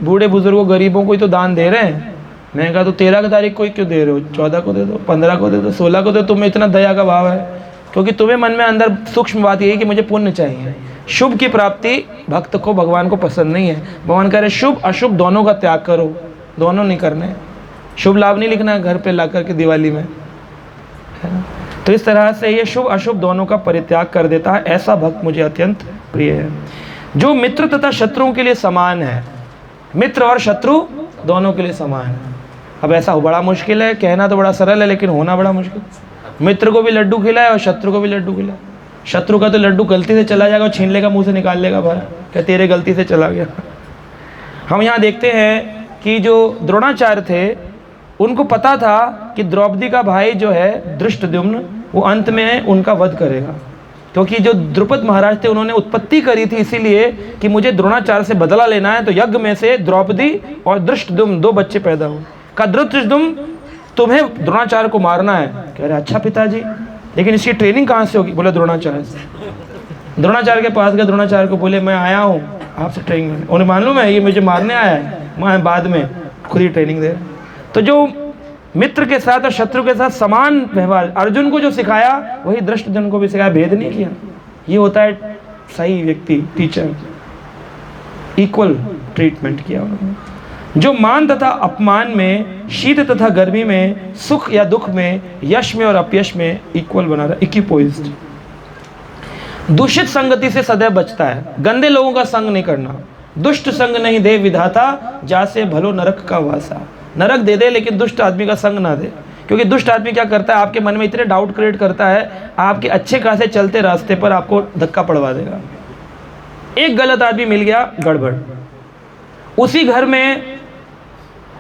बूढ़े बुजुर्गों गरीबों को ही तो दान दे रहे हैं। मैंने कहा तो 13 तारीख को ही क्यों दे रहे हो? 14 को दे दो, 15 को दे दो, 16 को दे दो। तुम्हें इतना दया का भाव है क्योंकि तुम्हें मन में अंदर सूक्ष्म बात ये है कि मुझे पुण्य चाहिए। शुभ की प्राप्ति भक्त को, भगवान को पसंद नहीं है। भगवान कह रहे शुभ अशुभ दोनों का त्याग करो, दोनों नहीं करने। शुभ लाभ नहीं लिखना है घर पे ला करके दिवाली में, है ना। तो इस तरह से ये शुभ अशुभ दोनों का परित्याग कर देता है, ऐसा भक्त मुझे अत्यंत प्रिय है। जो मित्र तथा शत्रुओं के लिए समान है, मित्र और शत्रु दोनों के लिए समान है। अब ऐसा बड़ा मुश्किल है, कहना तो बड़ा सरल है लेकिन होना बड़ा मुश्किल। मित्र को भी लड्डू खिलाए और शत्रु को भी लड्डू खिलाए। शत्रु का तो लड्डू गलती से चला जाएगा, छीन लेगा, मुंह से निकाल लेगा, भाई क्या तेरे गलती से चला गया। हम यहाँ देखते हैं कि जो द्रोणाचार्य थे, उनको पता था कि द्रौपदी का भाई जो है धृष्टद्युम्न, वो अंत में उनका वध करेगा, क्योंकि जो द्रुपद महाराज थे उन्होंने उत्पत्ति करी थी इसीलिए कि मुझे द्रोणाचार्य से बदला लेना है। तो यज्ञ में से द्रौपदी और धृष्टद्युम्न 2 बच्चे पैदा हुए। कहा धृष्टद्युम्न तुम्हें द्रोणाचार्य को मारना है। कह रहे अच्छा पिताजी, लेकिन इसकी ट्रेनिंग कहाँ से होगी? बोले द्रोणाचार्य से। द्रोणाचार्य के पास गए, द्रोणाचार्य को बोले मैं आया हूँ आपसे ट्रेनिंग लेने। उन्हें मालूम है ये मुझे मारने आया है, मैं बाद में खुद ही ट्रेनिंग दे। तो जो मित्र के साथ और शत्रु के साथ समान व्यवहार अर्जुन को जो सिखाया वही धृष्टद्युम्न को भी सिखाया, भेद नहीं किया। ये होता है सही व्यक्ति, टीचर। इक्वल ट्रीटमेंट किया उन्होंने। जो मान तथा अपमान में, शीत तथा गर्मी में, सुख या दुख में, यश में और अपयश में इक्वल बना रहा, इक्विपोइज्ड। दूषित संगति से सदैव बचता है, गंदे लोगों का संग नहीं करना। दुष्ट संग नहीं दे विधाता, जासे भलो नरक का वासा। नरक दे दे लेकिन दुष्ट आदमी का संग ना दे, क्योंकि दुष्ट आदमी क्या करता है, आपके मन में इतने डाउट क्रिएट करता है, आपके अच्छे खासे चलते रास्ते पर आपको धक्का पड़वा देगा। एक गलत आदमी मिल गया, गड़बड़। उसी घर में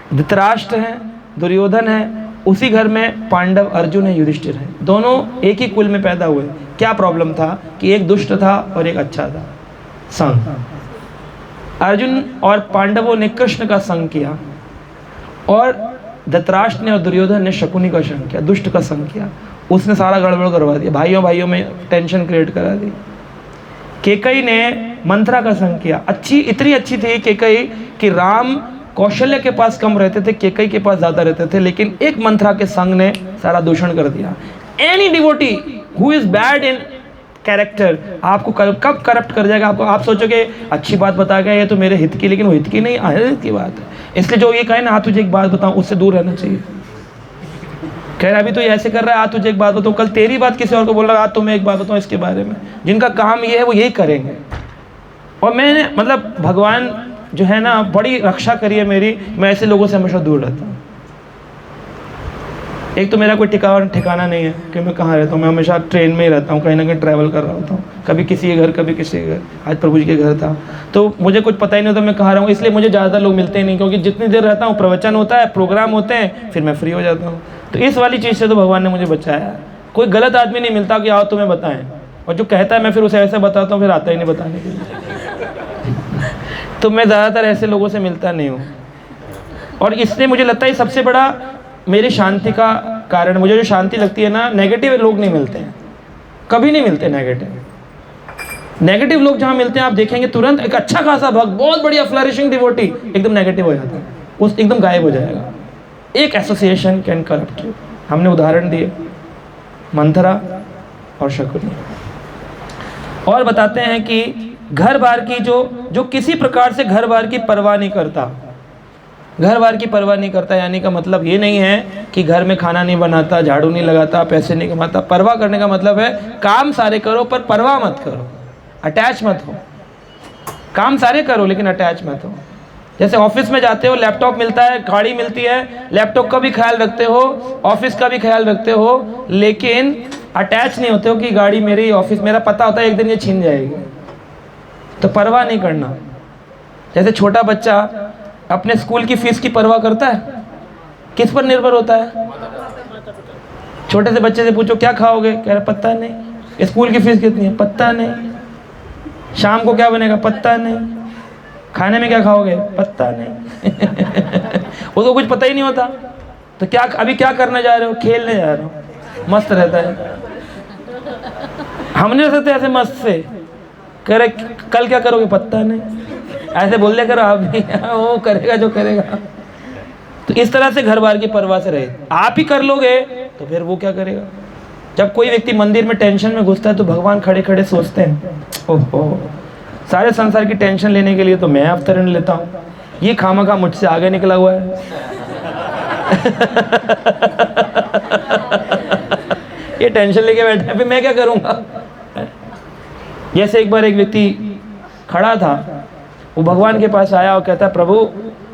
धृतराष्ट्र है, दुर्योधन है, उसी घर में पांडव, अर्जुन है, युधिष्ठिर है, दोनों एक ही कुल में पैदा हुए। क्या प्रॉब्लम था कि एक दुष्ट था और एक अच्छा था, संग। अर्जुन और पांडवों ने कृष्ण का संग किया और धृतराष्ट्र ने और दुर्योधन ने शकुनी का संग किया, दुष्ट का संग किया, उसने सारा गड़बड़ करवा दिया, भाइयों भाइयों में टेंशन क्रिएट करा दी। केकई ने मंथरा का संग किया, इतनी अच्छी थी केकई कि राम कौशल्य के पास कम रहते थे, केकई के पास ज़्यादा रहते थे, लेकिन एक मंथरा के संग ने सारा दूषण कर दिया। Any devotee who is bad in character आपको कब करप्ट कर जाएगा, आपको आप सोचोगे अच्छी बात बता गया ये तो मेरे हित की, लेकिन वो हित की नहीं, अहित की बात है। इसलिए जो ये कहे ना, तुझे एक बात बताऊं, उससे दूर रहना चाहिए। कह रहा अभी तो ये ऐसे कर रहा है, तुझे एक बात बताऊं, कल तेरी बात किसी और को बोल रहा है, तुम्हें एक बात बताऊं इसके बारे में। जिनका काम ये है वो यही करेंगे। और मैंने मतलब भगवान जो है ना बड़ी रक्षा करी है मेरी, मैं ऐसे लोगों से हमेशा दूर रहता हूँ। एक तो मेरा कोई ठिकाना नहीं है कि मैं कहाँ रहता हूँ, मैं हमेशा ट्रेन में ही रहता हूँ, कहीं ना कहीं ट्रैवल कर रहा होता हूँ, कभी किसी के घर कभी किसी के घर। आज प्रभु जी के घर था तो मुझे कुछ पता ही नहीं होता मैं कहाँ रहूँ, इसलिए मुझे ज़्यादा लोग मिलते ही नहीं, क्योंकि जितनी देर रहता हूँ प्रवचन होता है, प्रोग्राम होते हैं, फिर मैं फ्री हो जाता हूँ। तो इस वाली चीज़ से तो भगवान ने मुझे बचाया। कोई गलत आदमी नहीं मिलता कि आओ तुम्हें बताएं, और जो कहता है मैं फिर उसे ऐसे बताता हूँ, फिर आता ही नहीं बताने के लिए। तो मैं ज़्यादातर ऐसे लोगों से मिलता नहीं हूँ, और इसलिए मुझे लगता है सबसे बड़ा मेरी शांति का कारण, मुझे जो शांति लगती है ना, नेगेटिव लोग नहीं मिलते हैं, कभी नहीं मिलते नेगेटिव लोग जहाँ मिलते हैं आप देखेंगे तुरंत एक अच्छा खासा भक्त, बहुत बढ़िया फ्लरिशिंग डिवोटी एकदम नेगेटिव हो जाता है, उस एकदम गायब हो जाएगा। एक एसोसिएशन कैन करप्ट यू। हमने उदाहरण दिए मंथरा और शकुनी। और बताते हैं कि घर बार की जो किसी प्रकार से घर बार की परवाह नहीं करता, घर बार की परवाह नहीं करता, यानी का मतलब ये नहीं है कि घर में खाना नहीं बनाता, झाड़ू नहीं लगाता, पैसे नहीं कमाता। परवाह करने का मतलब है काम सारे करो पर परवाह मत करो, अटैच मत हो। काम सारे करो लेकिन अटैच मत हो। जैसे ऑफिस में जाते हो, लैपटॉप मिलता है, गाड़ी मिलती है, लैपटॉप का भी ख्याल रखते हो, ऑफिस का भी ख्याल रखते हो, लेकिन अटैच नहीं होते हो कि गाड़ी मेरी, ऑफिस मेरा, पता होता है एक दिन ये छीन जाएगी, तो परवाह नहीं करना। जैसे छोटा बच्चा अपने स्कूल की फीस की परवाह करता है, किस पर निर्भर होता है? छोटे से बच्चे से पूछो क्या खाओगे, कह रहा पता नहीं। स्कूल की फीस कितनी है, पता नहीं। शाम को क्या बनेगा, पता नहीं। खाने में क्या खाओगे, पता नहीं। उसको कुछ पता ही नहीं होता। तो क्या अभी क्या करने जा रहे हो, खेलने जा रहे हो, मस्त रहता है। हम नहीं रह सकते ऐसे मस्त से, कह रहे कल क्या करोगे, पता नहीं। ऐसे बोल दिया करो आप भी, वो करेगा जो करेगा। तो इस तरह से घर बार की परवाह से रहे। आप ही कर लोगे तो फिर वो क्या करेगा। जब कोई व्यक्ति मंदिर में टेंशन में घुसता है तो भगवान खड़े खड़े सोचते हैं, ओहो सारे संसार की टेंशन लेने के लिए तो मैं अवतरण लेता हूँ, ये खामखा मुझसे आगे निकला हुआ है। ये टेंशन लेके बैठा है, फिर मैं क्या करूँगा। जैसे एक बार एक व्यक्ति खड़ा था, वो भगवान के पास आया और कहता है प्रभु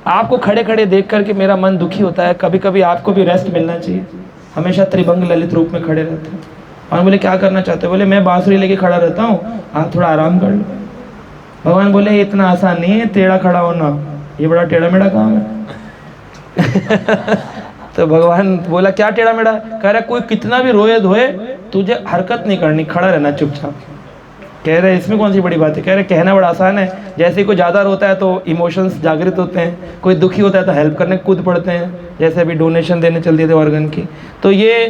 आपको खड़े खड़े देख करके मेरा मन दुखी होता है, कभी कभी आपको भी रेस्ट मिलना चाहिए, हमेशा त्रिभंग ललित रूप में खड़े रहते हैं। और बोले क्या करना चाहते हो, बोले मैं बांसुरी लेके खड़ा रहता हूँ, आप थोड़ा आराम कर लो। भगवान बोले इतना आसान नहीं है टेढ़ा खड़ा होना, ये बड़ा टेढ़ा मेढ़ा काम है। तो भगवान बोला क्या टेढ़ा मेढ़ा, कह रहा कोई कितना भी रोए धोए तुझे हरकत नहीं करनी, खड़ा रहना चुपचाप। कह रहे इसमें कौन सी बड़ी बात है, कह रहे कहना बड़ा आसान है। जैसे कोई ज़्यादा रोता है तो इमोशंस जागृत होते हैं, कोई दुखी होता है तो हेल्प करने कूद पड़ते हैं, जैसे अभी डोनेशन देने चल दिए थे ऑर्गन की। तो ये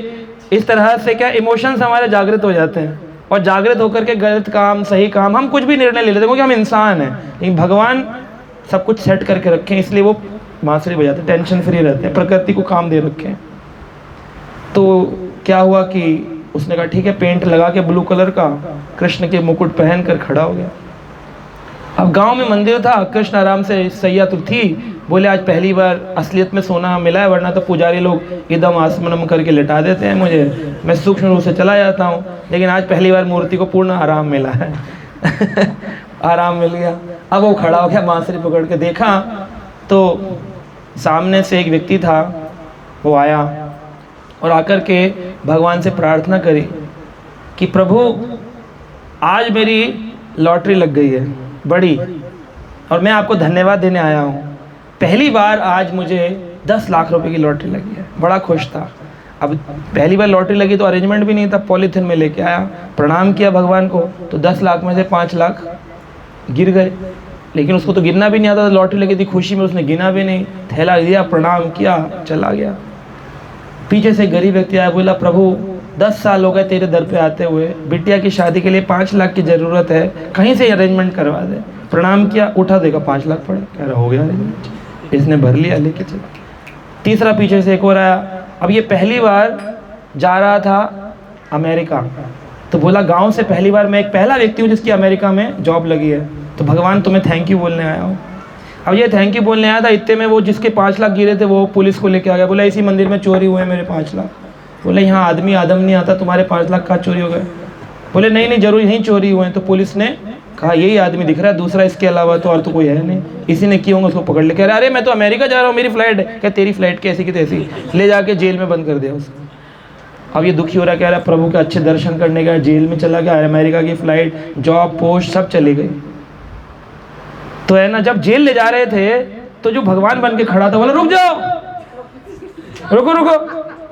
इस तरह से क्या इमोशंस हमारे जागृत हो जाते हैं, और जागृत होकर के गलत काम सही काम हम कुछ भी निर्णय ले लेते हैं, क्योंकि हम इंसान हैं। लेकिन भगवान सब कुछ सेट करके रखें, इसलिए वो बांसुरी बजाते हैं, टेंशन फ्री रहते हैं, प्रकृति को काम दे रखे हैं। तो क्या हुआ कि उसने कहा ठीक है, पेंट लगा के ब्लू कलर का कृष्ण के मुकुट पहन कर खड़ा हो गया। अब गांव में मंदिर था, कृष्ण आराम से सैया तो थी, बोले आज पहली बार असलियत में सोना मिला है, वरना तो पुजारी लोग एकदम आसमनम करके लिटा देते हैं मुझे, मैं सूक्ष्म रूप से चला जाता हूँ, लेकिन आज पहली बार मूर्ति को पूर्ण आराम मिला है। आराम मिल गया। अब वो खड़ा हो गया, बांसुरी पकड़ के देखा तो सामने से एक व्यक्ति था, वो आया और आकर के भगवान से प्रार्थना करी कि प्रभु आज मेरी लॉटरी लग गई है बड़ी, और मैं आपको धन्यवाद देने आया हूँ। पहली बार आज मुझे 10 लाख रुपए की लॉटरी लगी है। बड़ा खुश था। अब पहली बार लॉटरी लगी तो अरेंजमेंट भी नहीं था, पॉलीथिन में लेके आया, प्रणाम किया भगवान को, तो 10 लाख में से 5 लाख गिर गए। लेकिन उसको तो गिनना भी नहीं आता था, लॉटरी लगी थी, खुशी में उसने गिना भी नहीं, थैला दिया, प्रणाम किया, चला गया। पीछे से गरीब व्यक्ति आया, बोला प्रभु 10 साल हो गए तेरे दर पे आते हुए, बिटिया की शादी के लिए 5 लाख की ज़रूरत है, कहीं से अरेंजमेंट करवा दे। प्रणाम किया, उठा, देखा 5 लाख पड़े, कह रहा हो गया अरेंजमेंट, इसने भर लिया, लेके चला। तीसरा पीछे से एक और आया, अब ये पहली बार जा रहा था अमेरिका, तो बोला गांव से पहली बार मैं एक पहला व्यक्ति हूँ जिसकी अमेरिका में जॉब लगी है, तो भगवान तुम्हें थैंक यू बोलने आया हूँ। अब ये थैंक यू बोलने आया था, इतने में वो जिसके 5 लाख गिरे थे वो पुलिस को लेके आ गया, बोला इसी मंदिर में चोरी हुए मेरे 5 लाख। बोले यहाँ आदमी आदम नहीं आता, तुम्हारे 5 लाख कहाँ चोरी हो गए? बोले नहीं नहीं जरूर यहीं चोरी हुए हैं। तो पुलिस ने कहा यही आदमी दिख रहा है, दूसरा इसके अलावा तो और तो कोई है नहीं, इसी ने किए होंगे, उसको पकड़ ले। कह रहे अरे मैं तो अमेरिका जा रहा हूँ, मेरी फ्लाइट है। क्या तेरी फ्लाइट कैसी की तैसी, ले जाके जेल में बंद कर दिया उसको। अब ये दुखी हो रहा, कह रहा प्रभु के अच्छे दर्शन करने का, जेल में चला गया, अमेरिका की फ्लाइट, जॉब, पोस्ट सब चली गई। तो है ना, जब जेल ले जा रहे थे तो जो भगवान बन के खड़ा था बोला रुक जाओ, रुको रुको,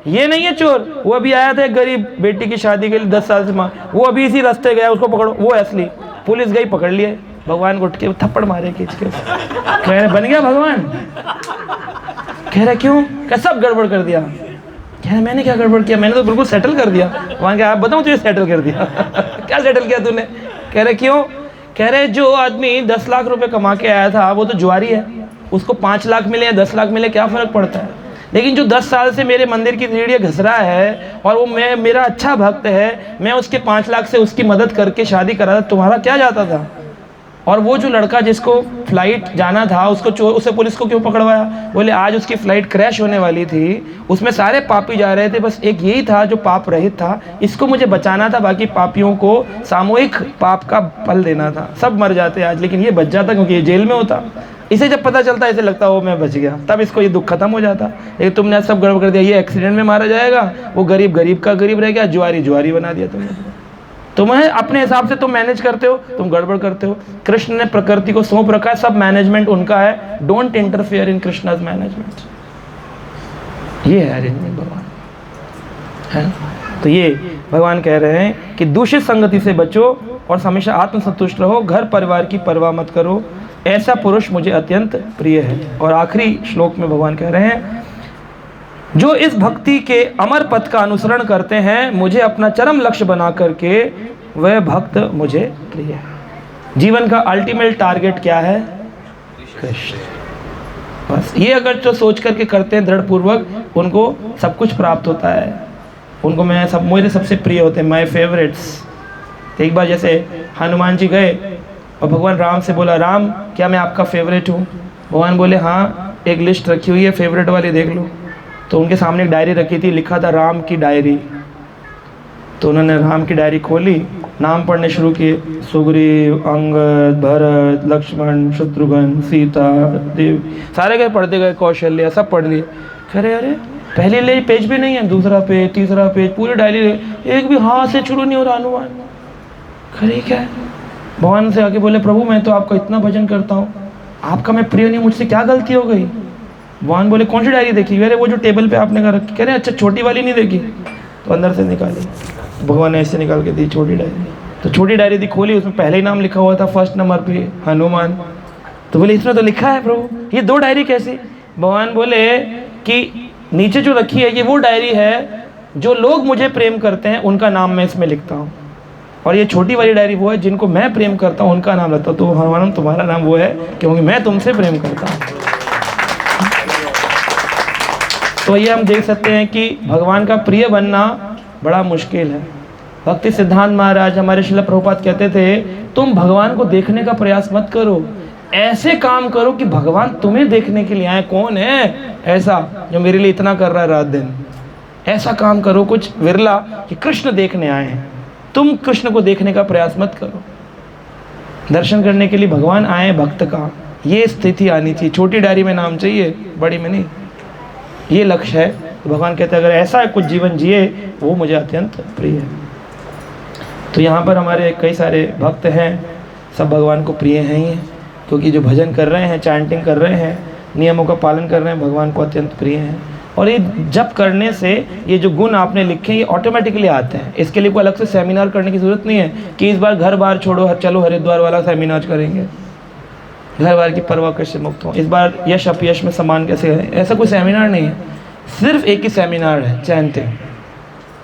ये नहीं है चोर, वो अभी आया था एक गरीब बेटी की शादी के लिए 10 साल से माँ, वो अभी इसी रास्ते गया, उसको पकड़ो, वो असली। पुलिस गई, पकड़ लिए, भगवान को उठ के थप्पड़ मारे खींच के। कह रहे बन गया भगवान? कह रहे क्यों? कह सब गड़बड़ कर दिया। कह रहे मैंने क्या गड़बड़ किया, मैंने तो बिल्कुल सेटल कर दिया। भगवान कहा आप बताओ तुझे सेटल कर दिया क्या सेटल किया तूने? कह रहे क्यों? कह रहे जो आदमी 10 लाख रुपए कमा के आया था वो तो जुआरी है, उसको 5 लाख मिले या 10 लाख मिले क्या फ़र्क पड़ता है, लेकिन जो 10 साल से मेरे मंदिर की सीढ़ियाँ घस रहा है और वो मेरा अच्छा भक्त है, मैं उसके 5 लाख से उसकी मदद करके शादी करा था, तुम्हारा क्या जाता था? और वो जो लड़का जिसको फ्लाइट जाना था उसको उसे पुलिस को क्यों पकड़वाया? बोले आज उसकी फ़्लाइट क्रैश होने वाली थी, उसमें सारे पापी जा रहे थे, बस एक यही था जो पाप रहित था, इसको मुझे बचाना था, बाकी पापियों को सामूहिक पाप का फल देना था। सब मर जाते आज, लेकिन ये बच जाता क्योंकि ये जेल में होता। इसे जब पता चलता ऐसे लगता वो मैं बच गया, तब इसको ये दुख खत्म हो जाता। लेकिन तुमने आज सब गड़बड़ कर दिया, ये एक्सीडेंट में मारा जाएगा, वो गरीब गरीब का गरीब रह गया, जुआरी जुआरी बना दिया तुमने। तुम्हें अपने हिसाब से तुम मैनेज करते हो, तुम गड़बड़ करते हो। कृष्ण ने प्रकृति को सौंप रखा है, सब मैनेजमेंट उनका है, don't interfere in Krishna's management. ये है अरेंजमेंट भगवान है। तो ये भगवान कह रहे हैं कि दूषित संगति से बचो और हमेशा आत्मसंतुष्ट रहो, घर परिवार की परवाह मत करो, ऐसा पुरुष मुझे अत्यंत प्रिय है। और आखिरी श्लोक में भगवान कह रहे हैं जो इस भक्ति के अमर पथ का अनुसरण करते हैं, मुझे अपना चरम लक्ष्य बना करके वह भक्त मुझे प्रिय है। जीवन का अल्टीमेट टारगेट क्या है? कृष्ण। बस ये अगर जो सोच करके करते हैं दृढ़ पूर्वक, उनको सब कुछ प्राप्त होता है। उनको मेरे सबसे प्रिय होते हैं, माय फेवरेट्स। एक बार जैसे हनुमान जी गए और भगवान राम से बोला राम क्या मैं आपका फेवरेट हूँ? भगवान बोले हाँ, एक लिस्ट रखी हुई है, फेवरेट वाली देख लो। तो उनके सामने एक डायरी रखी थी, लिखा था राम की डायरी। तो उन्होंने राम की डायरी खोली, नाम पढ़ने शुरू किए, सुग्रीव, अंगद, भरत, लक्ष्मण, शत्रुघ्न, सीता, देव, सारे गए पढ़ते गए, कौशल्य, सब पढ़ लिए। कह रहे अरे पहले पेज भी नहीं है, दूसरा पेज, तीसरा पेज, पूरी डायरी एक भी हाँ से शुरू नहीं हो रहा हनुमान। खरी क्या है? भगवान से आके बोले प्रभु मैं तो आपका इतना भजन करता हूँ, आपका मैं प्रिय नहीं, मुझसे क्या गलती हो गई? भगवान बोले कौन सी डायरी देखी? अरे वो जो टेबल पे आपने कर रखी। कह रहे अच्छा छोटी वाली नहीं देखी? तो अंदर से निकाली, भगवान ने ऐसे निकाल के दी छोटी डायरी। तो छोटी डायरी थी, खोली, उसमें पहले ही नाम लिखा हुआ था फर्स्ट नंबर पे हनुमान। तो बोले इसमें तो लिखा है प्रभु, ये 2 डायरी कैसी? भगवान बोले कि नीचे जो रखी है ये वो डायरी है जो लोग मुझे प्रेम करते हैं उनका नाम मैं इसमें लिखता हूँ, और ये छोटी वाली डायरी वो है जिनको मैं प्रेम करता हूँ उनका नाम लिखता हूँ। तो हनुमान तुम्हारा नाम वो है क्योंकि मैं तुमसे प्रेम करता हूँ। तो ये हम देख सकते हैं कि भगवान का प्रिय बनना बड़ा मुश्किल है। भक्ति सिद्धांत महाराज हमारे श्रील प्रभुपाद कहते थे तुम भगवान को देखने का प्रयास मत करो, ऐसे काम करो कि भगवान तुम्हें देखने के लिए आए। कौन है ऐसा जो मेरे लिए इतना कर रहा है रात दिन? ऐसा काम करो कुछ विरला कि कृष्ण देखने आए हैं। तुम कृष्ण को देखने का प्रयास मत करो, दर्शन करने के लिए भगवान आए भक्त का, ये स्थिति आनी चाहिए। छोटी डायरी में नाम चाहिए, बड़ी में नहीं, ये लक्ष्य है। तो भगवान कहते हैं अगर ऐसा कुछ जीवन जिए वो मुझे अत्यंत प्रिय है। तो यहाँ पर हमारे कई सारे भक्त हैं, सब भगवान को प्रिय हैं ही, क्योंकि जो भजन कर रहे हैं, चैंटिंग कर रहे हैं, नियमों का पालन कर रहे हैं, भगवान को अत्यंत प्रिय हैं। और ये जप करने से ये जो गुण आपने लिखे ये ऑटोमेटिकली आते हैं। इसके लिए कोई अलग से सेमिनार करने की ज़रूरत नहीं है कि इस बार घर बार छोड़ो चलो हरिद्वार वाला सेमिनार करेंगे। घर बार की परवाह कैसे मुक्त हों, इस बार यश अपयश में समान कैसे करें। ऐसा कोई सेमिनार नहीं है, सिर्फ एक ही सेमिनार है, चैन थे।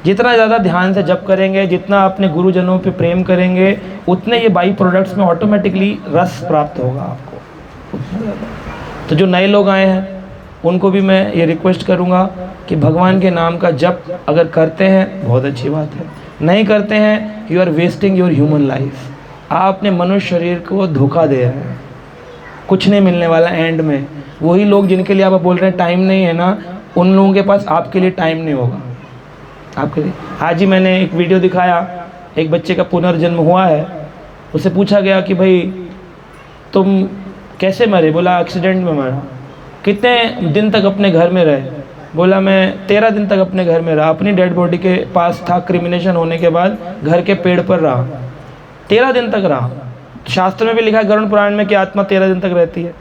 जितना ज़्यादा ध्यान से जप करेंगे, जितना अपने गुरुजनों पे प्रेम करेंगे, उतने ये बाई प्रोडक्ट्स में ऑटोमेटिकली रस प्राप्त होगा आपको, उतना ज़्यादा। तो जो नए लोग आए हैं उनको भी मैं ये रिक्वेस्ट करूँगा कि भगवान के नाम का जप अगर करते हैं बहुत अच्छी बात है, नहीं करते हैं you are wasting your human life. आप अपने मनुष्य शरीर को धोखा दे रहे हैं, कुछ नहीं मिलने वाला एंड में। वही लोग जिनके लिए आप बोल रहे हैं टाइम नहीं है ना, उन लोगों के पास आपके लिए टाइम नहीं होगा आपके लिए। आज ही मैंने एक वीडियो दिखाया, एक बच्चे का पुनर्जन्म हुआ है, उससे पूछा गया कि भाई तुम कैसे मरे, बोला एक्सीडेंट में मरा। कितने दिन तक अपने घर में रहे, बोला मैं 13 दिन तक अपने घर में रहा, अपनी डेड बॉडी के पास था, क्रिमिनेशन होने के बाद घर के पेड़ पर रहा, 13 दिन तक रहा। शास्त्र में भी लिखा है गरुड़ पुराण में कि आत्मा 13 दिन तक रहती है,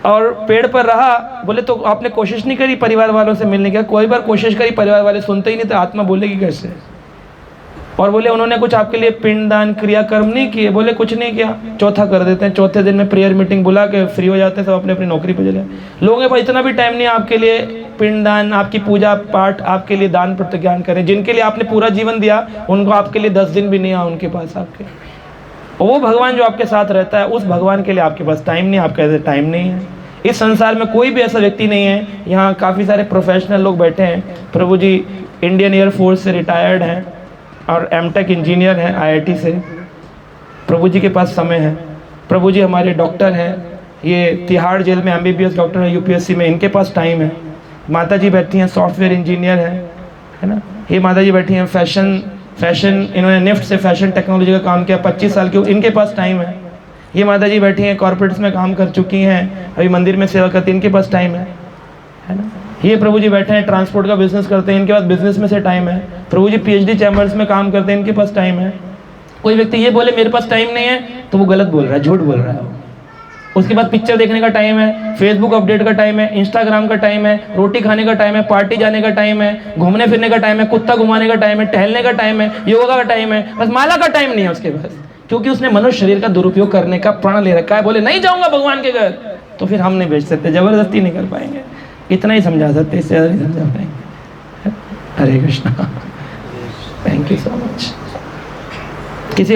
और पेड़ पर रहा। बोले तो आपने कोशिश नहीं करी परिवार वालों से मिलने की? कोई बार कोशिश करी, परिवार वाले सुनते ही नहीं, तो आत्मा बोलेगी कैसे? और बोले उन्होंने कुछ आपके लिए पिंडदान क्रियाकर्म नहीं किए? बोले कुछ नहीं किया। चौथा कर देते हैं, चौथे दिन में प्रेयर मीटिंग बुला के फ्री हो जाते हैं, सब अपने अपनी नौकरी पर चले। लोगों के पास इतना भी टाइम नहीं है आपके लिए पिंडदान, आपकी पूजा पाठ, आपके लिए दान प्रतिज्ञान करें। जिनके लिए आपने पूरा जीवन दिया उनको आपके लिए 10 दिन भी नहीं है उनके पास आपके। और वो भगवान जो आपके साथ रहता है, उस भगवान के लिए आपके पास टाइम नहीं, आप कहते टाइम नहीं है। इस संसार में कोई भी ऐसा व्यक्ति नहीं है, यहाँ काफ़ी सारे प्रोफेशनल लोग बैठे हैं। प्रभु जी इंडियन एयरफोर्स से रिटायर्ड हैं और एमटेक इंजीनियर हैं IIT से। प्रभु जी के पास समय है। प्रभु जी हमारे डॉक्टर हैं, ये तिहाड़ जेल में MBBS डॉक्टर हैं UPSC में, इनके पास टाइम है। माता जी बैठी हैं, सॉफ्टवेयर इंजीनियर हैं, है ना। ये माता जी बैठी हैं, फैशन इन्होंने निफ्ट से फैशन टेक्नोलॉजी का काम किया, 25 साल की, इनके पास टाइम है। ये माता जी बैठी हैं, कॉर्पोरेट्स में काम कर चुकी हैं, अभी मंदिर में सेवा करती हैं, इनके पास टाइम है ना। ये प्रभु जी बैठे हैं, ट्रांसपोर्ट का बिजनेस करते हैं, इनके पास बिजनेस में से टाइम है। प्रभु जी PhD चैम्बर्स में काम करते हैं, इनके पास टाइम है। कोई व्यक्ति ये बोले मेरे पास टाइम नहीं है तो वो गलत बोल रहा है, झूठ बोल रहा है। उसके बाद पिक्चर देखने का टाइम है, फेसबुक अपडेट का टाइम है, इंस्टाग्राम का टाइम है, रोटी खाने का टाइम है, पार्टी जाने का टाइम है, घूमने फिरने का टाइम है, कुत्ता घुमाने का टाइम है, टहलने का टाइम है, योगा का टाइम है, बस माला का टाइम नहीं है उसके पास, क्योंकि उसने मनुष्य शरीर का दुरुपयोग करने का प्रण ले रखा है। बोले नहीं जाऊंगा भगवान के घर, तो फिर हम नहीं भेज सकते, जबरदस्ती नहीं कर पाएंगे। इतना ही समझा सकते, इससे ज़्यादा नहीं समझा पाएंगे। Hare Krishna, thank you so much. किसी